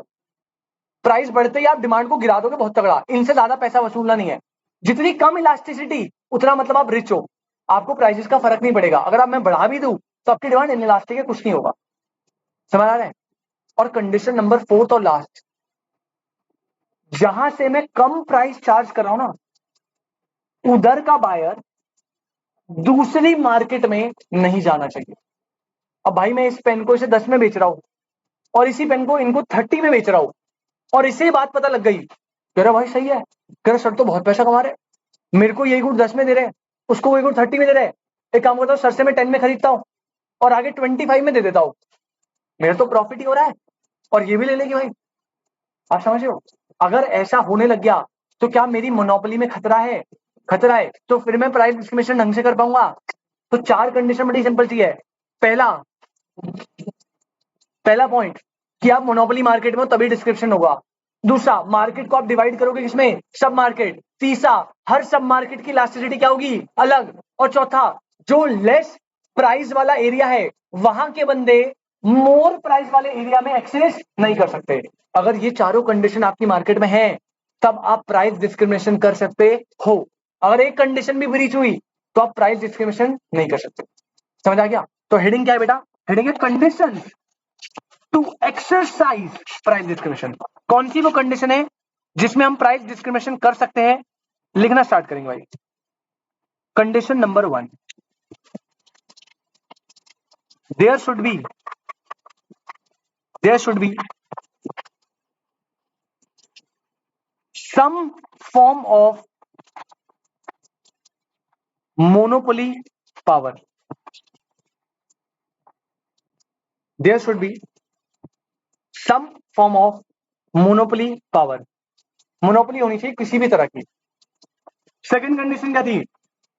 प्राइस बढ़ते ही आप डिमांड को गिरा दोगे बहुत तगड़ा, इनसे ज्यादा पैसा वसूलना नहीं है। जितनी कम इलास्टिसिटी, उतना मतलब आप रिच हो, आपको प्राइसेस का फर्क नहीं पड़ेगा। अगर आप मैं बढ़ा भी दूं तो आपकी डिमांड इनइलास्टिक है, कुछ नहीं होगा। समझ आ रहा है? और कंडीशन नंबर 4 और लास्ट, जहां से मैं कम प्राइस चार्ज कर रहा हूं ना, उधर का बायर दूसरी मार्केट में नहीं जाना चाहिए। अब भाई मैं इस पेन को इसे 10 में बेच रहा हूं, और इसी पेन को इनको 30 में बेच रहा हूं, और इसे बात पता लग गई, कह रहा भाई सही है, कह रहा सर तो बहुत पैसा कमा रहे, मेरे को यही गुड़ 10 में दे रहे हैं, उसको वही गुड़ 30 में दे रहे हैं। एक काम करता हूँ, सर से मैं 10 में खरीदता हूँ और आगे 25 में दे देता हूँ, मेरा तो प्रॉफिट ही हो रहा है, और ये भी ले लेगी भाई। आप समझ रहे हो? अगर ऐसा होने लग गया तो क्या मेरी मोनोपोली में खतरा है? खतरा है। तो फिर मैं प्राइस डिस्क्रिमिनेशन ढंग से कर पाऊंगा? तो 4 कंडीशन बड़ी सिंपल सी है। पहला पहला पॉइंट कि आप मोनोपोली मार्केट में हो तभी डिस्क्रिप्शन होगा। दूसरा, मार्केट को आप डिवाइड करोगे किसमें, सब मार्केट। तीसरा, हर सब मार्केट की इलास्टिसिटी क्या होगी, अलग। और चौथा, जो लेस प्राइस वाला एरिया है वहां के बंदे मोर प्राइस वाले एरिया में एक्सेस नहीं कर सकते। अगर ये चारों कंडीशन आपकी मार्केट में है, तब आप प्राइस डिस्क्रिमिनेशन कर सकते हो। अगर एक कंडीशन भी ब्रीच हुई तो आप प्राइस डिस्क्रिमिनेशन नहीं कर सकते। समझ आ गया? तो हेडिंग क्या है बेटा, हेडिंग है condition to exercise price discrimination. कौन सी वो कंडीशन है जिसमें हम प्राइस डिस्क्रिमिनेशन कर सकते हैं? लिखना स्टार्ट करेंगे भाई। Condition number 1, there should be some form of monopoly power. There should be some form of monopoly power. Monopoly होनी चाहिए किसी भी तरह की। सेकंड कंडीशन क्या थी,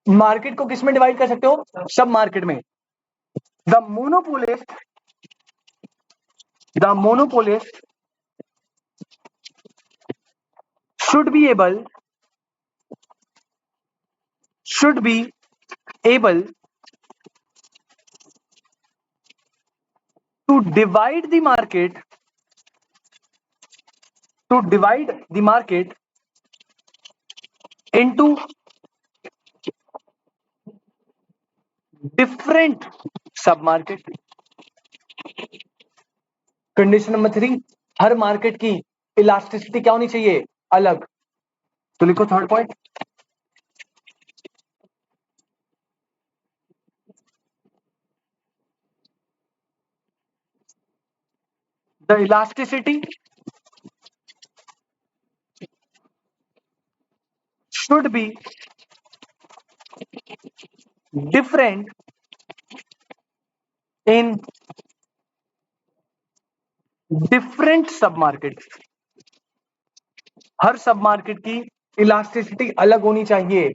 मार्केट को किस में डिवाइड कर सकते हो, सब मार्केट में। The monopolist should be able to divide the market into different सब मार्केट। कंडीशन नंबर 3, हर मार्केट की इलास्टिसिटी क्या होनी चाहिए, अलग। तो लिखो third point, the elasticity should be different in different सब मार्केट। हर सब मार्केट की इलास्टिसिटी अलग होनी चाहिए,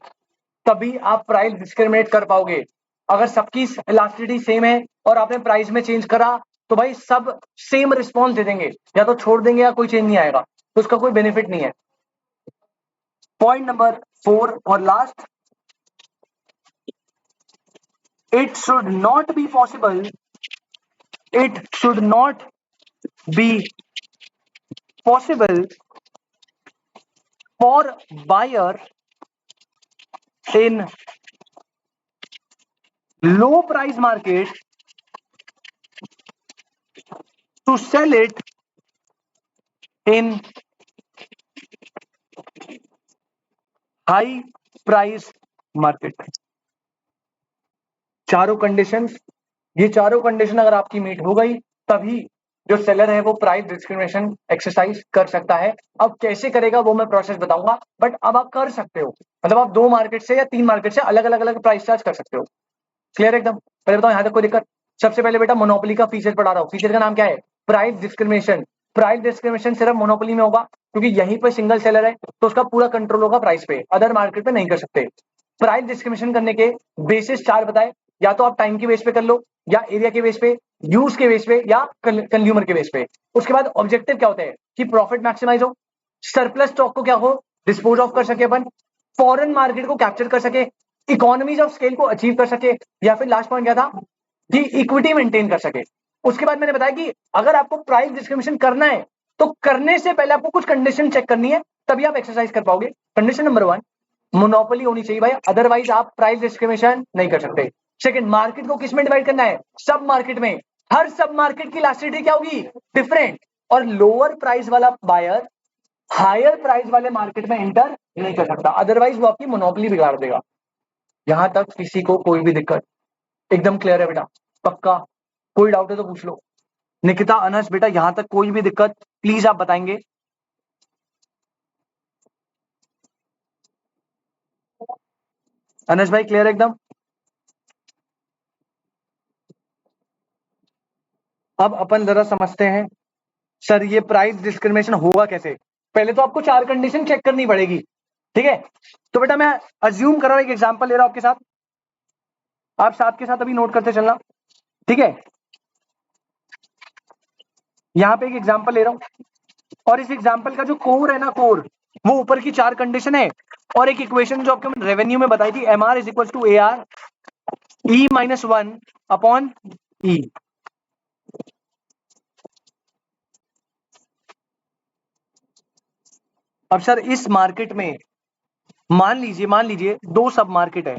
तभी आप प्राइस डिस्क्रिमिनेट कर पाओगे। अगर सबकी इलास्टिसिटी सेम है और आपने प्राइस में चेंज करा तो भाई सब सेम रिस्पॉन्स दे देंगे, या तो छोड़ देंगे या कोई चेंज नहीं आएगा, तो उसका कोई बेनिफिट नहीं है। पॉइंट नंबर 4 और last, it should not be possible it should not be possible for buyer in low price market to sell it in high price market. चारों कंडीशंस, ये चारों कंडीशन अगर आपकी मीट हो गई तभी जो सेलर है वो प्राइस डिस्क्रिमिनेशन एक्सरसाइज कर सकता है। अब कैसे करेगा वो मैं प्रोसेस बताऊंगा, बट अब आप कर सकते हो, मतलब आप 2 मार्केट से या 3 मार्केट से अलग अलग प्राइस चार्ज कर सकते हो। क्लियर एकदम? पहले बताओ यहां तक कोई दिक्कत? सबसे पहले बेटा मोनोपोली का फीचर पढ़ा रहा हूं। फीचर का नाम क्या है? Price discrimination. प्राइस डिस्क्रिमिनेशन सिर्फ मोनोपोली में होगा क्योंकि यहीं पर सिंगल सेलर है, तो उसका पूरा कंट्रोल होगा प्राइस पे, अदर मार्केट पे नहीं कर सकते। प्राइस डिस्क्रिमिनेशन करने के बेसिस 4 बताए, या तो आप टाइम के बेस पे कर लो, या एरिया के बेस पे, यूज के बेस पे, या कंज्यूमर के बेस पे। उसके बाद ऑब्जेक्टिव क्या होता है कि प्रॉफिट मैक्सिमाइज हो, सरप्लस स्टॉक को क्या हो, डिस्पोज ऑफ कर सके अपन, फॉरेन मार्केट को कैप्चर कर सके, इकोनॉमीज ऑफ स्केल को अचीव कर सके, या फिर लास्ट पॉइंट क्या था कि इक्विटी मेंटेन कर सके। उसके बाद मैंने बताया कि अगर आपको प्राइस डिस्क्रिमिनेशन करना है तो करने से पहले आपको कुछ कंडीशन चेक करनी है, तभी आप एक्सरसाइज कर पाओगे। कंडीशन नंबर 1, मोनोपोली होनी चाहिए भाई, अदरवाइज आप प्राइस डिस्क्रिमिनेशन नहीं कर सकते। सेकंड, मार्केट को किस में डिवाइड करना है? सब मार्केट में। हर सब मार्केट की इलास्टिसिटी क्या होगी? डिफरेंट। और लोअर प्राइस वाला बायर हायर प्राइस वाले मार्केट में एंटर नहीं कर सकता, अदरवाइज वो आपकी मोनोपोली बिगाड़ देगा। यहां तक किसी को कोई भी दिक्कत? एकदम क्लियर है बेटा? पक्का? कोई डाउट है तो पूछ लो। निकिता, अनस, बेटा यहां तक कोई भी दिक्कत प्लीज आप बताएंगे। अनस भाई क्लियर एकदम? अब अपन जरा समझते हैं सर ये प्राइस डिस्क्रिमिनेशन होगा कैसे। पहले तो आपको 4 कंडीशन चेक करनी पड़ेगी, ठीक है? तो बेटा मैं अज्यूम कर रहा हूं, एक एग्जांपल ले रहा हूं आपके साथ, आप साथ के साथ अभी नोट करते चलना, ठीक है? यहां पे एक एग्जांपल ले रहा हूं, और इस एग्जांपल का जो कोर है ना, कोर, वो ऊपर की 4 कंडीशन है, और एक इक्वेशन जो आपके रेवेन्यू में बताई थी, M R is equal to A R E minus 1 upon E. अब सर इस मार्केट में मान लीजिए 2 सब मार्केट है।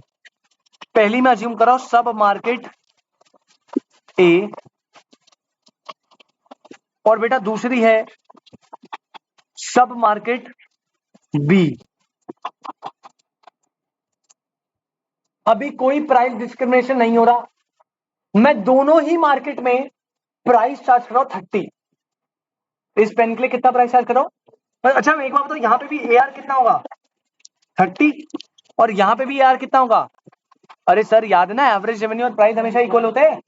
पहली मैं अज्यूम कर रहा हूं सब मार्केट ए, और बेटा दूसरी है सब मार्केट बी। अभी कोई प्राइस डिस्क्रिमिनेशन नहीं हो रहा, मैं दोनों ही मार्केट में प्राइस चार्ज कर रहा हूं 30। इस पेन के लिए कितना प्राइस चार्ज कर रहा हूं? अच्छा एक बात बताओ, यहां पे भी ए आर कितना होगा? 30, और यहां पे भी ए आर कितना होगा? अरे सर याद है ना, एवरेज रेवेन्यू और प्राइस हमेशा इक्वल होते हैं,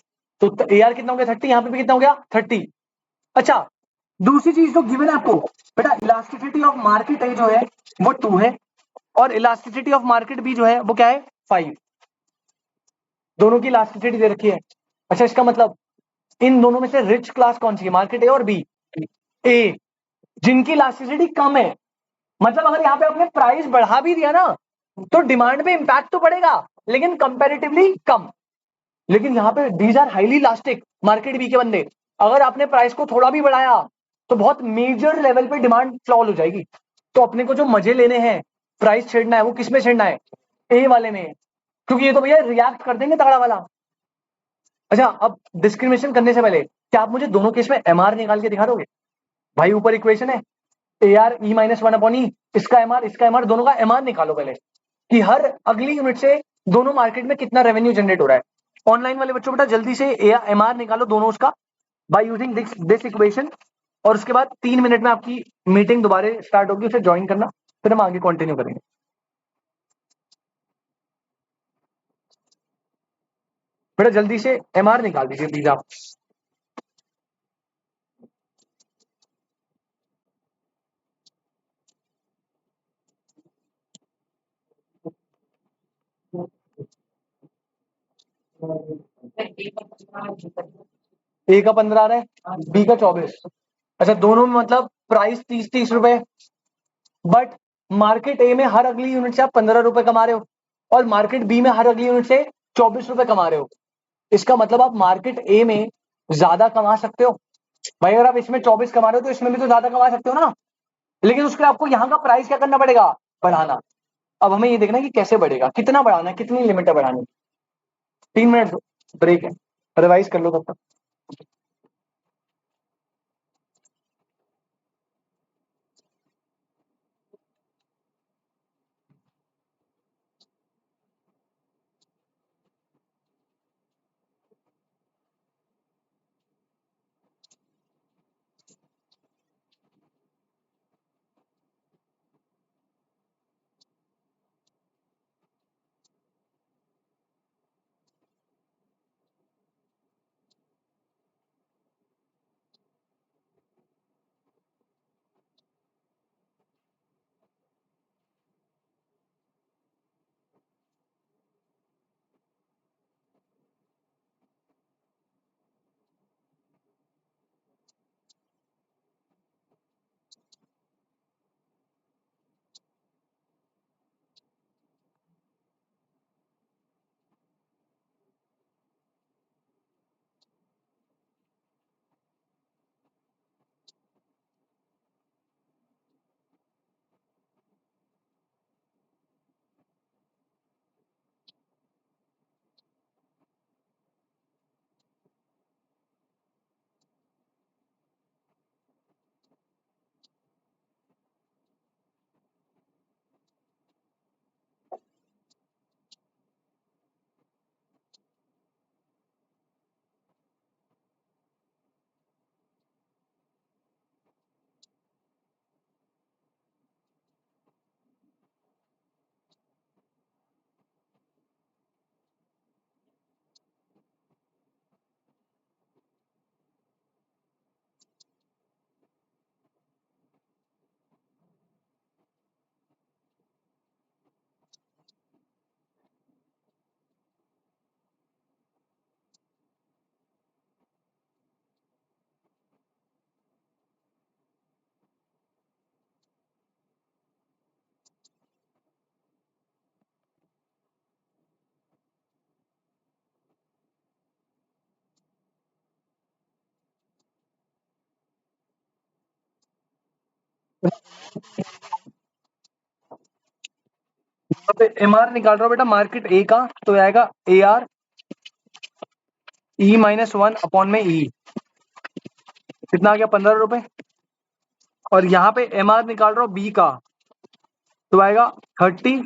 तो ए आर कितना हो गया? 30, यहां पे भी कितना हो गया? 30। अच्छा, दूसरी चीज जो गिवन है आपको बेटा, इलास्टिसिटी ऑफ मार्केट ए जो है वो 2 है, और इलास्टिसिटी ऑफ मार्केट बी जो है वो क्या है? 5। दोनों की इलास्टिसिटी दे रखी है। अच्छा, इसका मतलब इन दोनों में से रिच क्लास कौन सी है? मार्केट ए और बी? ए, जिनकी इलास्टिसिटी कम है। मतलब अगर यहाँ पे आपने प्राइस बढ़ा भी दिया ना तो डिमांड पे इंपैक्ट तो पड़ेगा, लेकिन कंपैरेटिवली कम। लेकिन यहाँ पे these are highly elastic, market B के बंदे, अगर आपने प्राइस को थोड़ा भी बढ़ाया तो बहुत मेजर लेवल पे डिमांड फॉल हो जाएगी। तो अपने को जो मजे लेने हैं, प्राइस छेड़ना है, वो किसमें छेड़ना है? ए वाले में, क्योंकि ये तो भैया रिएक्ट कर देंगे तगड़ा वाला। अच्छा, अब डिस्क्रिमिनेशन करने से पहले क्या आप मुझे दोनों केस में एमआर निकाल के दिखा दोगे? भाई ऊपर इक्वेशन है A R E minus 1 upon E, इसका एमआर, दोनों का एमआर निकालो पहले, कि हर अगली यूनिट से दोनों मार्केट में कितना रेवेन्यू जनरेट हो रहा है। ऑनलाइन वाले बच्चों बेटा जल्दी से एमआर निकालो दोनों उसका, बाय यूजिंग दिस इक्वेशन, और उसके बाद 3 मिनट में आपकी मीटिंग दोबारा स्टार्ट होगी, उसे ज्वाइन करना, फिर हम आगे कंटिन्यू करेंगे। बेटा जल्दी से एमआर निकाल दीजिए प्लीज आप। ए का 15 आ रहा है, बी का 24। अच्छा, दोनों में मतलब प्राइस 30-30 रुपए, बट मार्केट ए में हर अगली यूनिट से आप 15 रुपए कमा रहे हो, और मार्केट बी में हर अगली यूनिट से 24 रुपए कमा रहे हो। इसका मतलब आप मार्केट ए में ज्यादा कमा सकते हो भाई। अगर आप इसमें 24 कमा रहे हो तो इसमें भी तो ज्यादा कमा सकते हो ना, लेकिन उसके लिए आपको यहाँ का प्राइस क्या करना पड़ेगा, बढ़ाना। अब हमें ये देखना है कि कैसे बढ़ेगा, कितना बढ़ाना है, कितनी लिमिट है बढ़ाने की। 3 मिनट ब्रेक है, रिवाइज कर लो तब तक। यहाँ पे MR निकाल रहा हूँ बेटा, मार्केट ए का, तो आएगा AR E-1 में ई, कितना आ गया, 15 रुपए। और यहाँ पे MR निकाल रहा हूँ बी का, तो आएगा 30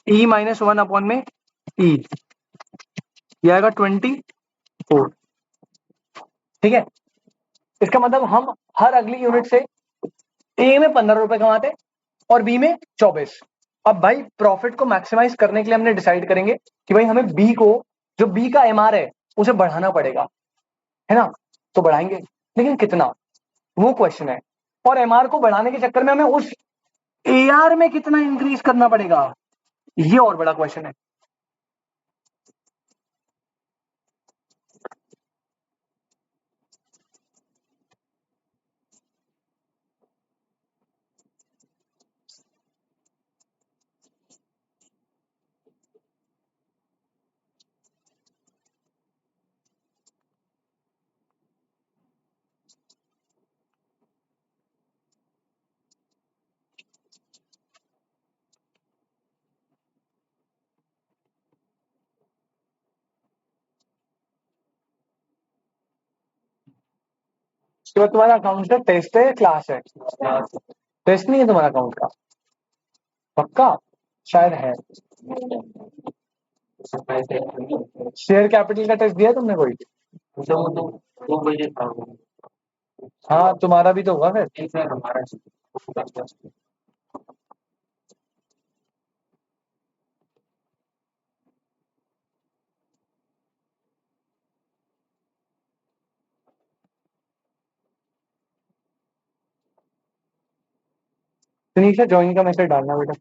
E-1 में ई, ये आएगा 24। ठीक है, इसका मतलब हम हर अगली यूनिट से ए में 15 रुपए कमाते और बी में 24। अब भाई प्रॉफिट को मैक्सिमाइज करने के लिए हमने डिसाइड करेंगे कि भाई हमें बी को, जो बी का MR है उसे बढ़ाना पड़ेगा, है ना, तो बढ़ाएंगे, लेकिन कितना, वो क्वेश्चन है। और MR को बढ़ाने के चक्कर में हमें उस AR में कितना इंक्रीज करना पड़ेगा, ये और बड़ा क्वेश्चन है। उसके बाद तुम्हारा अकाउंट का टेस्ट है, क्लास है, टेस्ट नहीं है तुम्हारा अकाउंट का, पक्का, शायद है। शेयर कैपिटल का टेस्ट दिया तुमने कोई? हाँ, तुम्हारा भी तो होगा फिर। तो नीचे ज्वाइन का मैसेज डालना बेटा।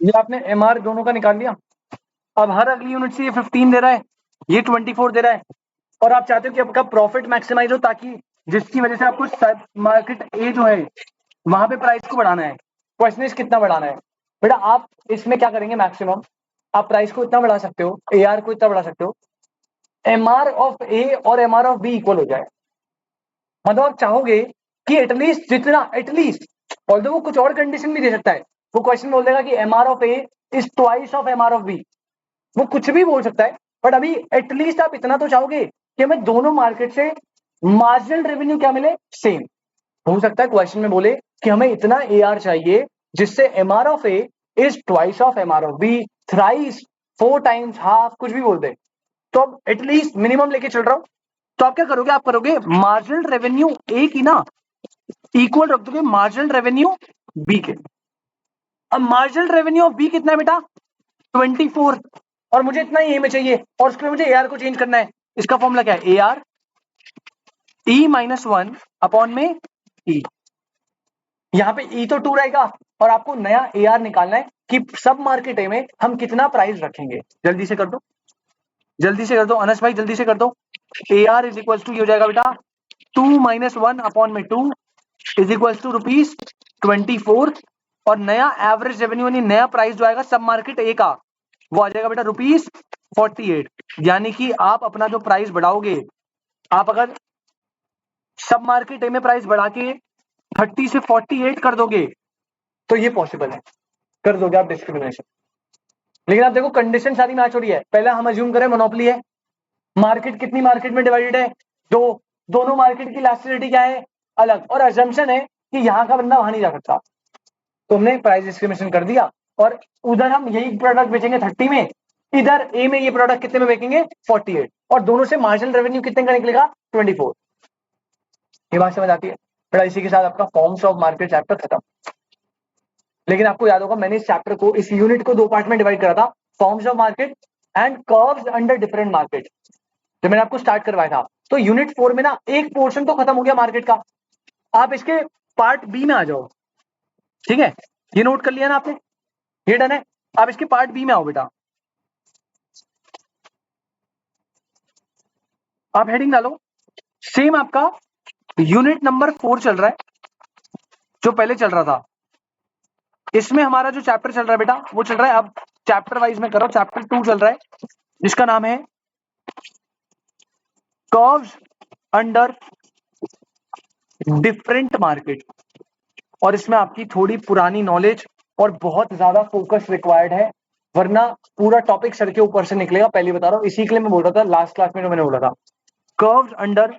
ये आपने एमआर दोनों का निकाल लिया। अब हर अगली यूनिट से ये 15 दे रहा है, ये 24 दे रहा है, और आप चाहते हो कि आपका प्रॉफिट मैक्सिमाइज हो, ताकि जिसकी वजह से आपको मार्केट ए जो है वहां पे प्राइस को बढ़ाना है। क्वेश्चन इज कितना बढ़ाना है बेटा। आप इसमें क्या करेंगे, मैक्सिमम आप प्राइस को इतना बढ़ा सकते हो, एआर को इतना बढ़ा सकते हो, एमआर ऑफ ए और एमआर ऑफ बी इक्वल हो जाए। मतलब आप चाहोगे कि एटलीस्ट जितना, एटलीस्ट, ऑल्दो वो कुछ और कंडीशन भी दे सकता है। वो क्वेश्चन बोल देगा कि MR of A is twice of MR of B, वो कुछ भी बोल सकता है। बट अभी एटलीस्ट आप इतना तो चाहोगे कि हमें दोनों मार्केट से मार्जिनल रेवेन्यू क्या मिले, सेम। हो सकता है क्वेश्चन में बोले कि हमें इतना एआर चाहिए जिससे MR of A is twice of MR of B, thrice, 4 times, half, कुछ भी बोल दे। तो अब एटलीस्ट मिनिमम लेके चल रहा हूं। तो आप क्या करोगे, आप करोगे मार्जिनल रेवेन्यू ए की ना इक्वल रख दोगे मार्जिनल रेवेन्यू बी के। अब मार्जिनल रेवेन्यू ऑफ बी कितना है बेटा, 24, और मुझे इतना ही ए में चाहिए, और उसके लिए मुझे एआर को चेंज करना है। इसका फॉर्मूला क्या है, एआर ई माइनस 1 अपॉन में ई। यहां पे ई तो 2 रहेगा, और आपको नया एआर निकालना है कि सब मार्केट ए में हम कितना प्राइस रखेंगे। जल्दी से कर दो, जल्दी से कर दो अनस भाई, जल्दी से कर दो। एआर इज इक्वल टू, ये हो जाएगा बेटा 2 माइनस 1 अपॉन में 2 इज इक्वल टू ₹24, और नया एवरेज रेवेन्यू यानी नया प्राइस जो आएगा सब मार्केट ए का, वो आ जाएगा बेटा ₹48। यानी कि आप अपना जो प्राइस बढ़ाओगे, आप अगर सब मार्केट ए में प्राइस बढ़ा के 30 से 48 कर दोगे तो ये पॉसिबल है, कर दोगे आप डिस्क्रिमिनेशन। लेकिन आप देखो कंडीशन सारी मैच हो रही है। पहला हम अज्यूम करें मोनोपोली है, मार्केट कितनी मार्केट में डिवाइडेड है, दो, दोनों मार्केट की इलास्टिसिटी क्या है, अलग, और अजम्पशन है कि यहां का बंदा वहां नहीं जा सकता, तो हमने प्राइस डिस्क्रिमिनेशन कर दिया। और उधर हम यही प्रोडक्ट बेचेंगे 30 में, इधर ए में ये प्रोडक्ट कितने में बेचेंगे 48, और दोनों से मार्जिनल रेवेन्यू कितने का निकलेगा 24। ये बात समझ आती है बेटा। इसी के साथ आपका फॉर्म्स ऑफ मार्केट चैप्टर खत्म। लेकिन आपको याद होगा मैंने इस चैप्टर को, इस यूनिट को दो पार्ट में डिवाइड करा था, forms of market and curves under different market, जो मैंने आपको स्टार्ट करवाया था। तो यूनिट 4 में ना एक पोर्शन तो खत्म हो गया मार्केट का, आप इसके पार्ट बी में आ जाओ। ठीक है, ये नोट कर लिया ना आपने, ये डन है। आप इसके पार्ट बी में आओ बेटा। आप हेडिंग डालो, सेम आपका यूनिट नंबर 4 चल रहा है जो पहले चल रहा था। इसमें हमारा जो चैप्टर चल रहा है बेटा वो चल रहा है, अब चैप्टर वाइज में करो, चैप्टर 2 चल रहा है जिसका नाम है कर्व्स अंडर डिफरेंट मार्केट। और इसमें आपकी थोड़ी पुरानी नॉलेज और बहुत ज्यादा फोकस रिक्वायर्ड है, वरना पूरा टॉपिक सर के ऊपर से निकलेगा। पहले बता रहा हूं, इसी के लिए मैं बोल रहा था लास्ट क्लास में जो मैंने बोला था, कर्व्स अंडर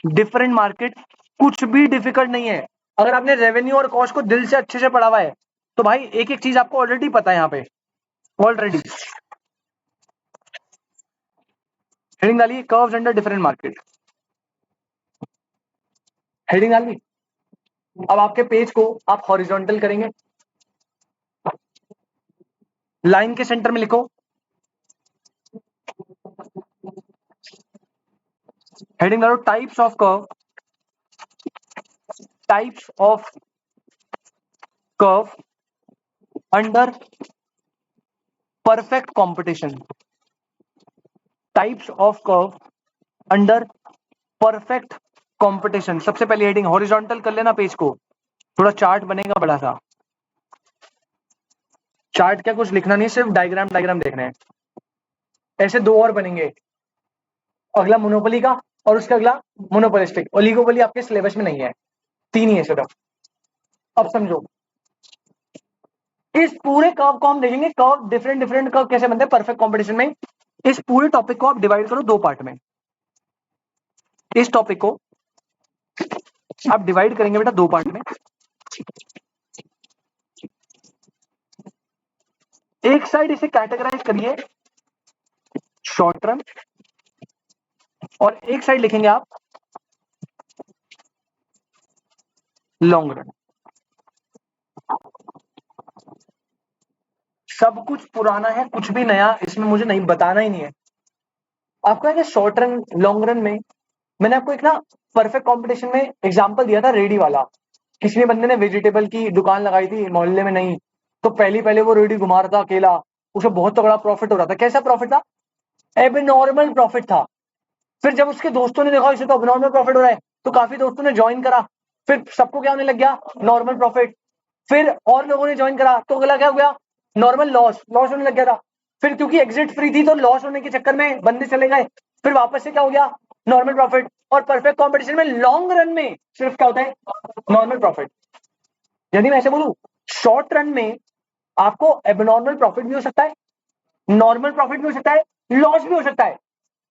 डिफरेंट मार्केट कुछ भी डिफिकल्ट नहीं है। अगर आपने रेवेन्यू और कॉस्ट को दिल से अच्छे से पढ़ा हुआ है तो भाई एक एक चीज आपको ऑलरेडी पता है यहाँ पे, ऑलरेडी। हेडिंग डालिए curves under different market, heading डाली। अब आपके पेज को आप हॉरिजॉन्टल करेंगे, लाइन के सेंटर में लिखो हेडिंग डालो types of curve, types of curve under perfect competition, types of curve under perfect competition. सबसे पहले हेडिंग हॉरिजॉन्टल कर लेना पेज को, थोड़ा चार्ट बनेगा बड़ा सा। चार्ट क्या कुछ लिखना नहीं, सिर्फ डायग्राम डायग्राम देखने हैं। ऐसे दो और बनेंगे, अगला मोनोपोली का और उसका अगला मोनोपोलिस्टिक। ओलिगोपोली आपके सिलेबस में नहीं है, 3 ही है सिर्फ। अब समझो, इस पूरे कर्व को हम देखेंगे, कर्व डिफरेंट डिफरेंट कर्व कैसे बनते हैं परफेक्ट कंपटीशन में। इस पूरे टॉपिक को आप डिवाइड करो दो पार्ट में। इस टॉपिक को आप डिवाइड करेंगे बेटा दो पार्ट में। एक साइड इसे कैटेगराइज करिए शॉर्ट टर्म, और एक साइड लिखेंगे आप लॉन्ग रन। सब कुछ पुराना है, कुछ भी नया इसमें मुझे नहीं बताना ही नहीं है। आपको है कि शॉर्ट रन लॉन्ग रन में मैंने आपको एक ना परफेक्ट कंपटीशन में एग्जांपल दिया था रेडी वाला। किसी बंदे ने वेजिटेबल की दुकान लगाई थी मोहल्ले में, नहीं तो पहले पहले वो रेडी घुमा रहा था अकेला, उसे बहुत तगड़ा प्रॉफिट हो रहा था। कैसा प्रॉफिट था? एबनॉर्मल प्रॉफिट था। फिर जब उसके दोस्तों ने देखा इसे तो अबनॉर्मल प्रॉफिट हो रहा है, तो काफी दोस्तों ने ज्वाइन करा। फिर सबको क्या होने लग गया? Normal profit. फिर और लोगों ने ज्वाइन करा तो अगला क्या हो गया? नॉर्मल लॉस, लॉस होने लग गया था। फिर क्योंकि एग्जिट फ्री थी तो लॉस होने के चक्कर में बंदे चले गए। फिर वापस से क्या हो गया? Normal profit. और परफेक्ट कॉम्पिटिशन में लॉन्ग रन में सिर्फ क्या होता है? Normal profit. यदि मैं ऐसे बोलूं, शॉर्ट रन में आपको एबनॉर्मल प्रॉफिट भी हो सकता है, नॉर्मल प्रॉफिट भी हो सकता है, लॉस भी हो सकता है,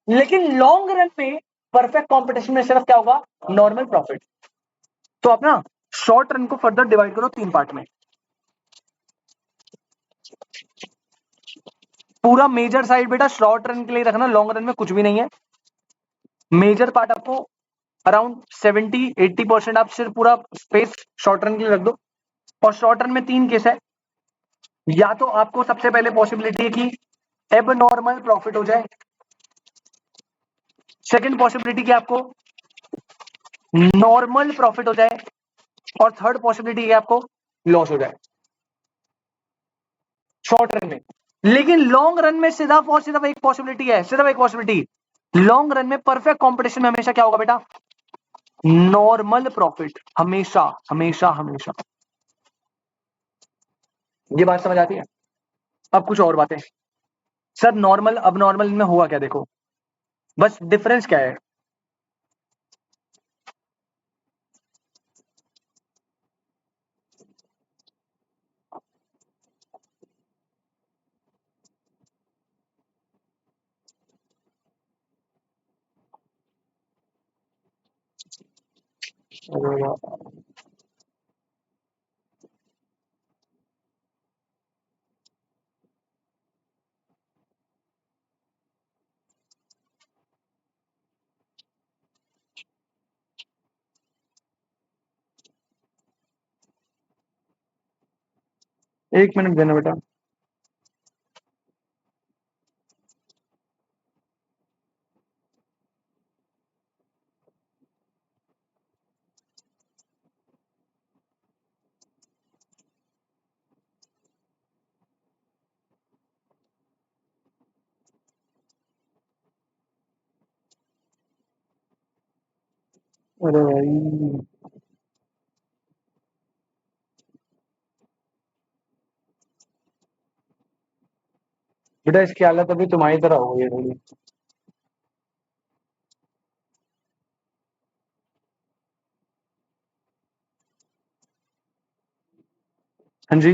लेकिन लॉन्ग रन में परफेक्ट कॉम्पिटिशन में सिर्फ क्या होगा? Normal profit. तो आप ना शॉर्ट रन को फर्दर डिवाइड करो 3 पार्ट में। पूरा मेजर साइड बेटा शॉर्ट रन के लिए रखना, लॉन्ग रन में कुछ भी नहीं है। मेजर पार्ट आपको अराउंड 70-80% आप सिर्फ पूरा स्पेस शॉर्ट रन के लिए रख दो। और शॉर्ट रन में 3 केस है। या तो आपको सबसे पहले पॉसिबिलिटी है कि एब नॉर्मल प्रॉफिट हो जाए, सेकंड पॉसिबिलिटी कि आपको नॉर्मल प्रॉफिट हो जाए, और थर्ड पॉसिबिलिटी है आपको लॉस हो जाए शॉर्ट रन में। लेकिन लॉन्ग रन में सिर्फ और सिर्फ एक पॉसिबिलिटी है, सिर्फ एक पॉसिबिलिटी। लॉन्ग रन में परफेक्ट कंपटीशन में हमेशा क्या होगा बेटा? नॉर्मल प्रॉफिट, हमेशा हमेशा हमेशा। ये बात समझ आती है? अब कुछ और बातें। सर नॉर्मल अब नॉर्मल में हुआ क्या? देखो बस डिफरेंस क्या है। एक मिनट देना बेटा। अरे भाई बेटा इसकी हालत अभी तुम्हारी तरह हो गई थोड़ी। हाँ जी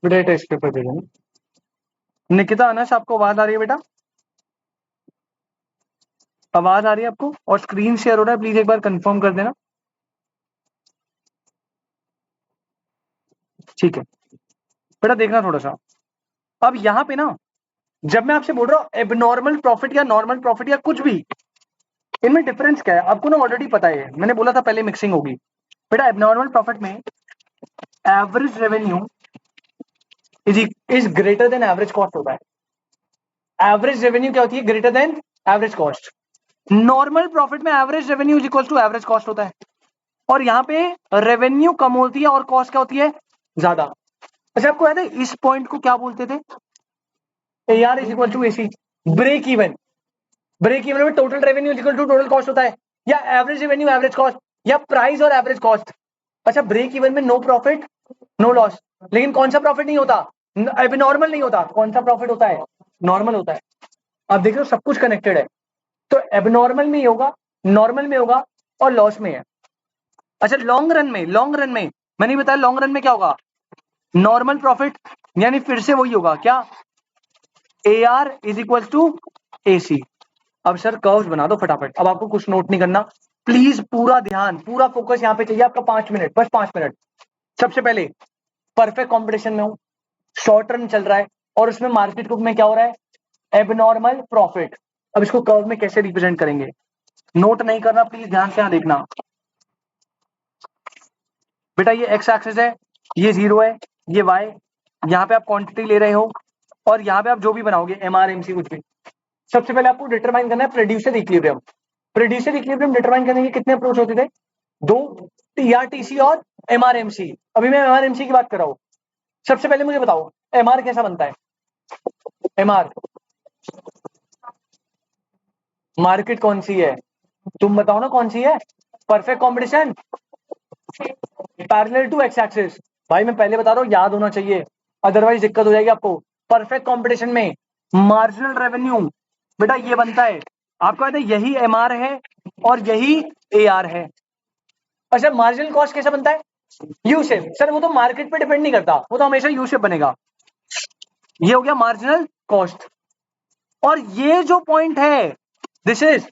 बेटा टेस्ट पेपर दे देना। निकिता अनस आपको आवाज आ रही है बेटा? आवाज आ रही है आपको? और स्क्रीन शेयर हो रहा है, प्लीज एक बार कंफर्म कर देना। ठीक है बेटा, देखना थोड़ा सा। अब यहाँ पे ना जब मैं आपसे बोल रहा हूँ एबनॉर्मल प्रॉफिट या नॉर्मल प्रॉफिट या कुछ भी, इनमें डिफरेंस क्या है आपको ना ऑलरेडी पता है। मैंने बोला था पहले मिक्सिंग होगी। बेटा एबनॉर्मल प्रॉफिट में average revenue is greater than average cost होता है। एवरेज रेवेन्यू क्या होती है? Greater than average cost. Normal profit में average revenue is equal to average cost होता है। और यहाँ पे रेवेन्यू कम होती है और कॉस्ट क्या होती है? ज्यादा। अच्छा आपको याद है इस पॉइंट को क्या बोलते थे? A R is equal to A C, break even. Break even में total revenue is equal to total cost होता है, या एवरेज रेवेन्यू एवरेज कॉस्ट, या प्राइस और एवरेज कॉस्ट। अच्छा ब्रेक इवन में नो प्रॉफिट नो लॉस, लेकिन कौन सा प्रॉफिट नहीं होता? नॉर्मल नहीं होता। कौन सा प्रॉफिट होता है? नॉर्मल होता है। आप देख रहे हो सब कुछ कनेक्टेड है। तो एबनॉर्मल में ही होगा, नॉर्मल में होगा, और लॉस में है। अच्छा लॉन्ग रन में, लॉन्ग रन में मैंने बताया लॉन्ग रन में क्या होगा? नॉर्मल प्रॉफिट, यानी फिर से वही होगा क्या? A R is equal to A C. अब सर कर्व्स बना दो फटाफट, अब आपको कुछ नोट नहीं करना। प्लीज पूरा ध्यान पूरा फोकस यहाँ पे चाहिए आपका। 5 मिनट, बस 5 मिनट। सबसे पहले परफेक्ट कॉम्पिटिशन में हूं, शॉर्ट रन चल रहा है, और उसमें मार्केट बुक में क्या हो रहा है? Abnormal profit. अब इसको कर्व में कैसे रिप्रेजेंट करेंगे? नोट नहीं करना प्लीज, ध्यान से यहाँ देखना। बेटा ये एक्स एक्सिस है, ये 0 है, ये वाई। यहाँ पे आप क्वांटिटी ले रहे हो, और यहाँ पे आप जो भी बनाओगे MR MC कुछ भी, सबसे पहले आपको डिटरमाइन करना है producer equilibrium. Producer equilibrium determine करने के कितने अप्रोच होते थे? दो, टीआरटीसी और एमआरएमसी। अभी मैं एमआरएमसी की बात कर रहा हूं। सबसे पहले मुझे बताओ एमआर कैसा बनता है? एमआर मार्केट कौन सी है? तुम बताओ ना कौन सी है? Perfect competition, parallel to X axis. भाई मैं पहले बता रहा हूं, याद होना चाहिए, अदरवाइज दिक्कत हो जाएगी आपको। परफेक्ट कॉम्पिटिशन में मार्जिनल रेवेन्यू बेटा ये बनता है, आपको पता है यही एमआर है और यही एआर है। अच्छा मार्जिनल कॉस्ट कैसा बनता है? U shape. सर वो तो मार्केट पे डिपेंड नहीं करता, वो तो हमेशा यू शेप बनेगा। ये हो गया मार्जिनल कॉस्ट। और ये जो पॉइंट है दिस इज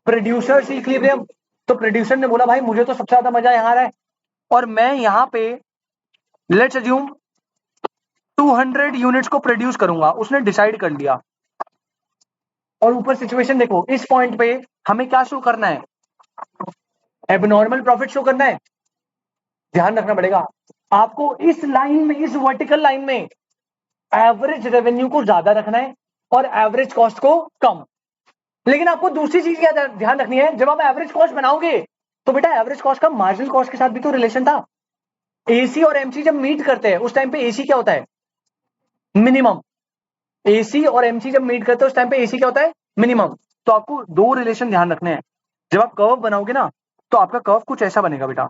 प्रोड्यूसर्स इक्विलिब्रियम। तो प्रोड्यूसर ने बोला भाई मुझे तो सबसे ज्यादा मजा यहां आ रहा है और मैं यहां पे लेट्स अज्यूम 200 यूनिट्स को प्रोड्यूस करूंगा, उसने डिसाइड कर लिया। और ऊपर सिचुएशन देखो, इस पॉइंट पे हमें क्या शो करना है? एबनॉर्मल प्रॉफिट शो करना है। ध्यान रखना पड़ेगा आपको, इस लाइन में, इस वर्टिकल लाइन में एवरेज रेवेन्यू को ज्यादा रखना है और एवरेज कॉस्ट को कम। लेकिन आपको दूसरी चीज क्या ध्यान रखनी है, जब आप एवरेज कॉस्ट बनाओगे तो बेटा एवरेज कॉस्ट का मार्जिनल कॉस्ट के साथ भी तो रिलेशन था। एसी और एमसी जब मीट करते हैं उस टाइम पे एसी क्या होता है? मिनिमम। एसी और एमसी जब मीट करते हैं उस टाइम पे एसी क्या होता है? मिनिमम। तो आपको दो रिलेशन ध्यान रखने हैं। जब आप कर्व बनाओगे ना तो आपका कर्व कुछ ऐसा बनेगा बेटा,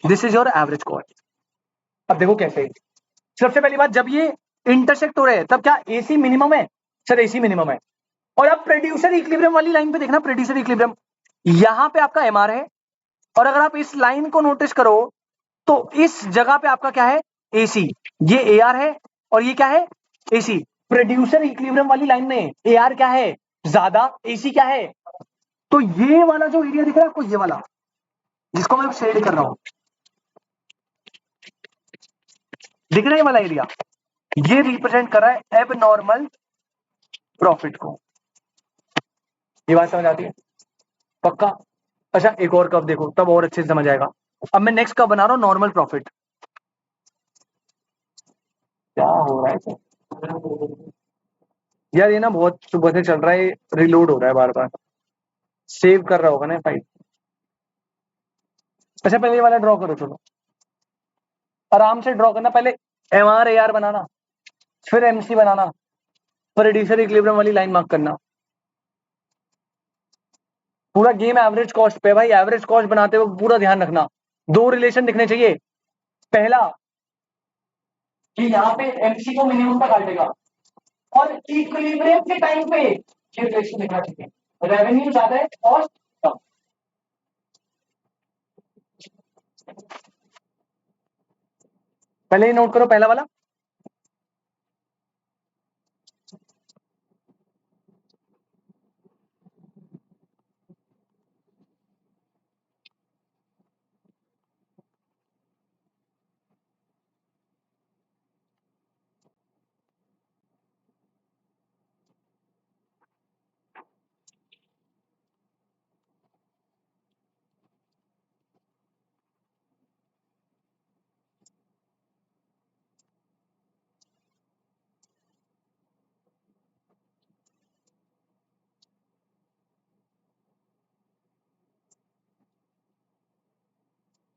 this is your average cost. अब देखो कैसे, सबसे पहली बात, जब ये इंटरसेक्ट हो रहे हैं तब क्या एसी मिनिमम है? सर एसी मिनिमम है। और अब प्रोड्यूसर इक्विलिब्रियम वाली लाइन पे देखना, प्रोड्यूसर इक्विलिब्रियम यहां पे आपका एमआर है और अगर आप इस लाइन को नोटिस करो तो इस जगह पे आपका क्या है? एसी। ये एआर है और ये क्या है? एसी। प्रोड्यूसर इक्विलिब्रियम वाली लाइन में एआर क्या है? ज्यादा, एसी क्या है? तो ये वाला जो एरिया दिख रहा है आपको, ये वाला जिसको मैं शेड कर रहा हूं, दिख रहा है ये वाला एरिया, ये रिप्रेजेंट कर रहा है एबनॉर्मल प्रॉफिट को। ये बात समझ आती है? पक्का? अच्छा एक और कर्व देखो तब और अच्छे से समझ आएगा। अब मैं नेक्स्ट कर्व बना रहा हूं, नॉर्मल प्रॉफिट। क्या हो रहा है यार? ये ना बहुत सुबह से चल रहा है, रिलोड हो रहा है बार बार, सेव कर रहा होगा ना फाइल। अच्छा पहले ये वाला ड्रॉ करो, चलो आराम से ड्रॉ करना। पहले एमआर एआर बनाना, फिर एमसी बनाना, प्रोड्यूसर इक्विलिब्रियम वाली लाइन मार्क करना। पूरा गेम एवरेज कॉस्ट पे भाई। एवरेज कॉस्ट बनाते हुए पूरा ध्यान रखना, दो रिलेशन दिखने चाहिए। पहला कि यहाँ पे एमसी को मिनिमम तक काटेगा और इक्विलिब्रियम के टाइम पे ये रिलेशन दिखना चाहिए, रेवेन्यू ज्यादा है कॉस्ट कम। पहले ही नोट करो पहला वाला।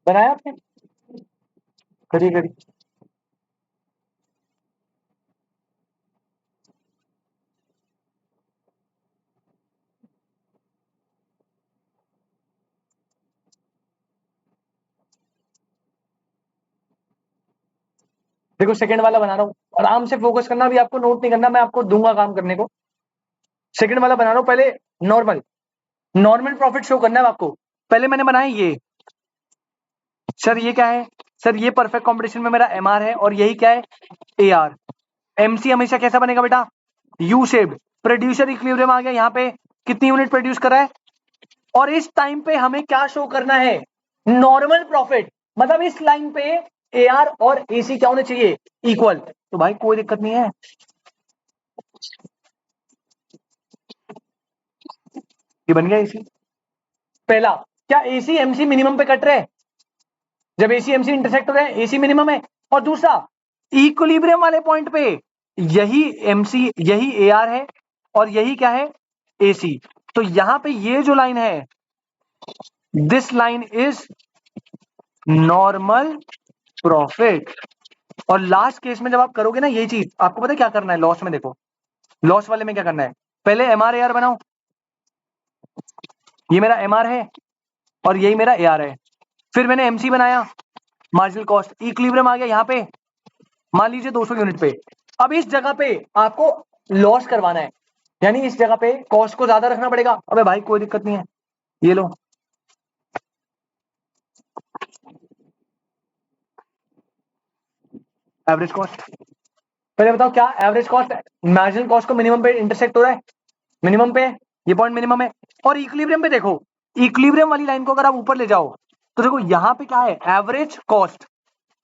बनाया आपने? करिए करिए। देखो सेकंड वाला बना रहा हूँ, आराम से फोकस करना, अभी आपको नोट नहीं करना, मैं आपको दूंगा काम करने को। सेकंड वाला बना रहा हूँ, पहले नॉर्मल नॉर्मल प्रॉफिट शो करना है आपको। पहले मैंने बनाया ये, सर ये क्या है? सर ये परफेक्ट कॉम्पिटिशन में मेरा एमआर है और यही क्या है? एआर। एमसी हमेशा कैसा बनेगा बेटा? U shape. प्रोड्यूसर इक्विलिब्रियम आ गया, यहाँ पे कितनी यूनिट प्रोड्यूस कर रहा है और इस टाइम पे हमें क्या शो करना है? Normal profit. मतलब इस लाइन पे एआर और एसी क्या होने चाहिए? इक्वल। तो भाई कोई दिक्कत नहीं है, ये बन गया एसी। पहला, क्या एसी एमसी मिनिमम पे कट रहे हैं? जब एसी एमसी इंटरसेक्ट हो रहे हैं एसी मिनिमम है। और दूसरा, इक्विलिब्रियम वाले पॉइंट पे यही MC, यही AR है और यही क्या है AC। तो यहां पे ये जो लाइन है, this line is normal profit. और लास्ट केस में जब आप करोगे ना ये चीज, आपको पता है क्या करना है लॉस में? देखो लॉस वाले में क्या करना है, पहले MR AR बनाओ, ये मेरा MR है और यही मेरा AR है। फिर मैंने MC बनाया, मार्जिनल कॉस्ट, इक्विलिब्रियम आ गया यहाँ पे, मान लीजिए 200 यूनिट पे। अब इस जगह पे आपको लॉस करवाना है, यानी इस जगह पे कॉस्ट को ज्यादा रखना पड़ेगा। अबे भाई कोई दिक्कत नहीं है, ये लो एवरेज कॉस्ट। पहले बताओ क्या एवरेज कॉस्ट मार्जिनल कॉस्ट को मिनिमम पे इंटरसेक्ट हो रहा है? मिनिमम पे, ये पॉइंट मिनिमम है। और इक्विलिब्रियम पे देखो, इक्विलिब्रियम वाली लाइन को अगर आप ऊपर ले जाओ तो देखो यहां पे क्या है, एवरेज कॉस्ट।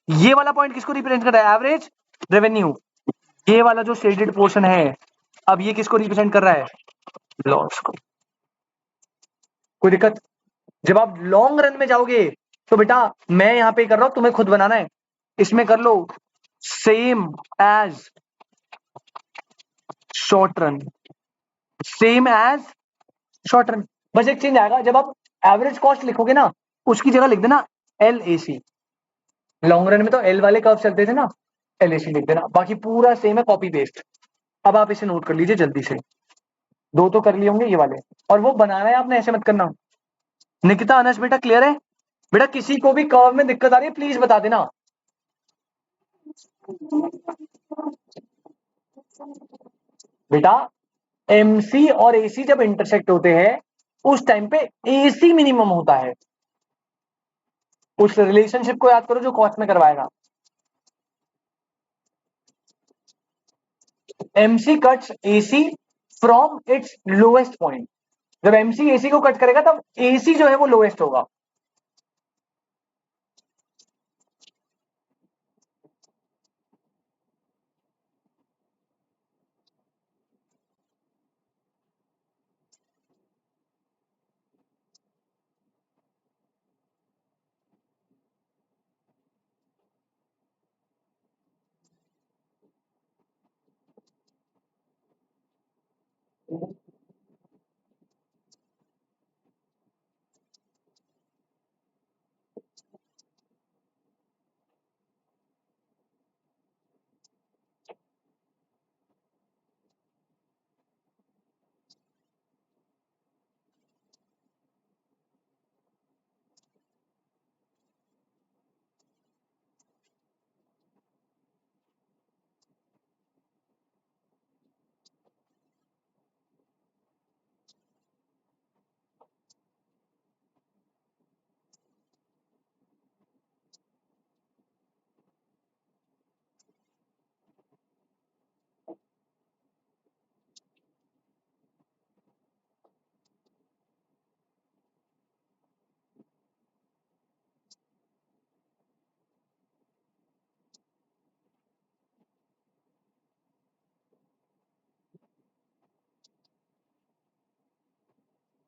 ये वाला पॉइंट किसको रिप्रेजेंट कर रहा है? Average revenue. ये वाला जो शेडेड पोर्शन है, अब ये किसको रिप्रेजेंट कर रहा है? लॉस को। कोई दिक्कत? जब आप लॉन्ग रन में जाओगे तो बेटा मैं यहां पे कर रहा हूं, तुम्हें खुद बनाना है, इसमें कर लो same as short run, same as short run. बस एक चेंज आएगा, जब आप एवरेज कॉस्ट लिखोगे ना उसकी जगह लिख देना LAC। लॉन्ग रन में तो L वाले कर्व चलते थे ना, LAC लिख देना, बाकी पूरा सेम है, कॉपी पेस्ट। अब आप इसे नोट कर लीजिए जल्दी से, दो तो कर लिए होंगे ये वाले, और वो बनाना है आपने, ऐसे मत करना। निकिता अनस बेटा क्लियर है? बेटा किसी को भी कर्व में दिक्कत आ रही है प्लीज बता देना। बेटा MC और AC जब इंटरसेक्ट होते हैं उस टाइम पे AC मिनिमम होता है। उस रिलेशनशिप को याद करो जो कॉस्ट में करवाएगा। MC cuts AC from its lowest point. जब MC AC को कट करेगा तब AC जो है वो लोएस्ट होगा।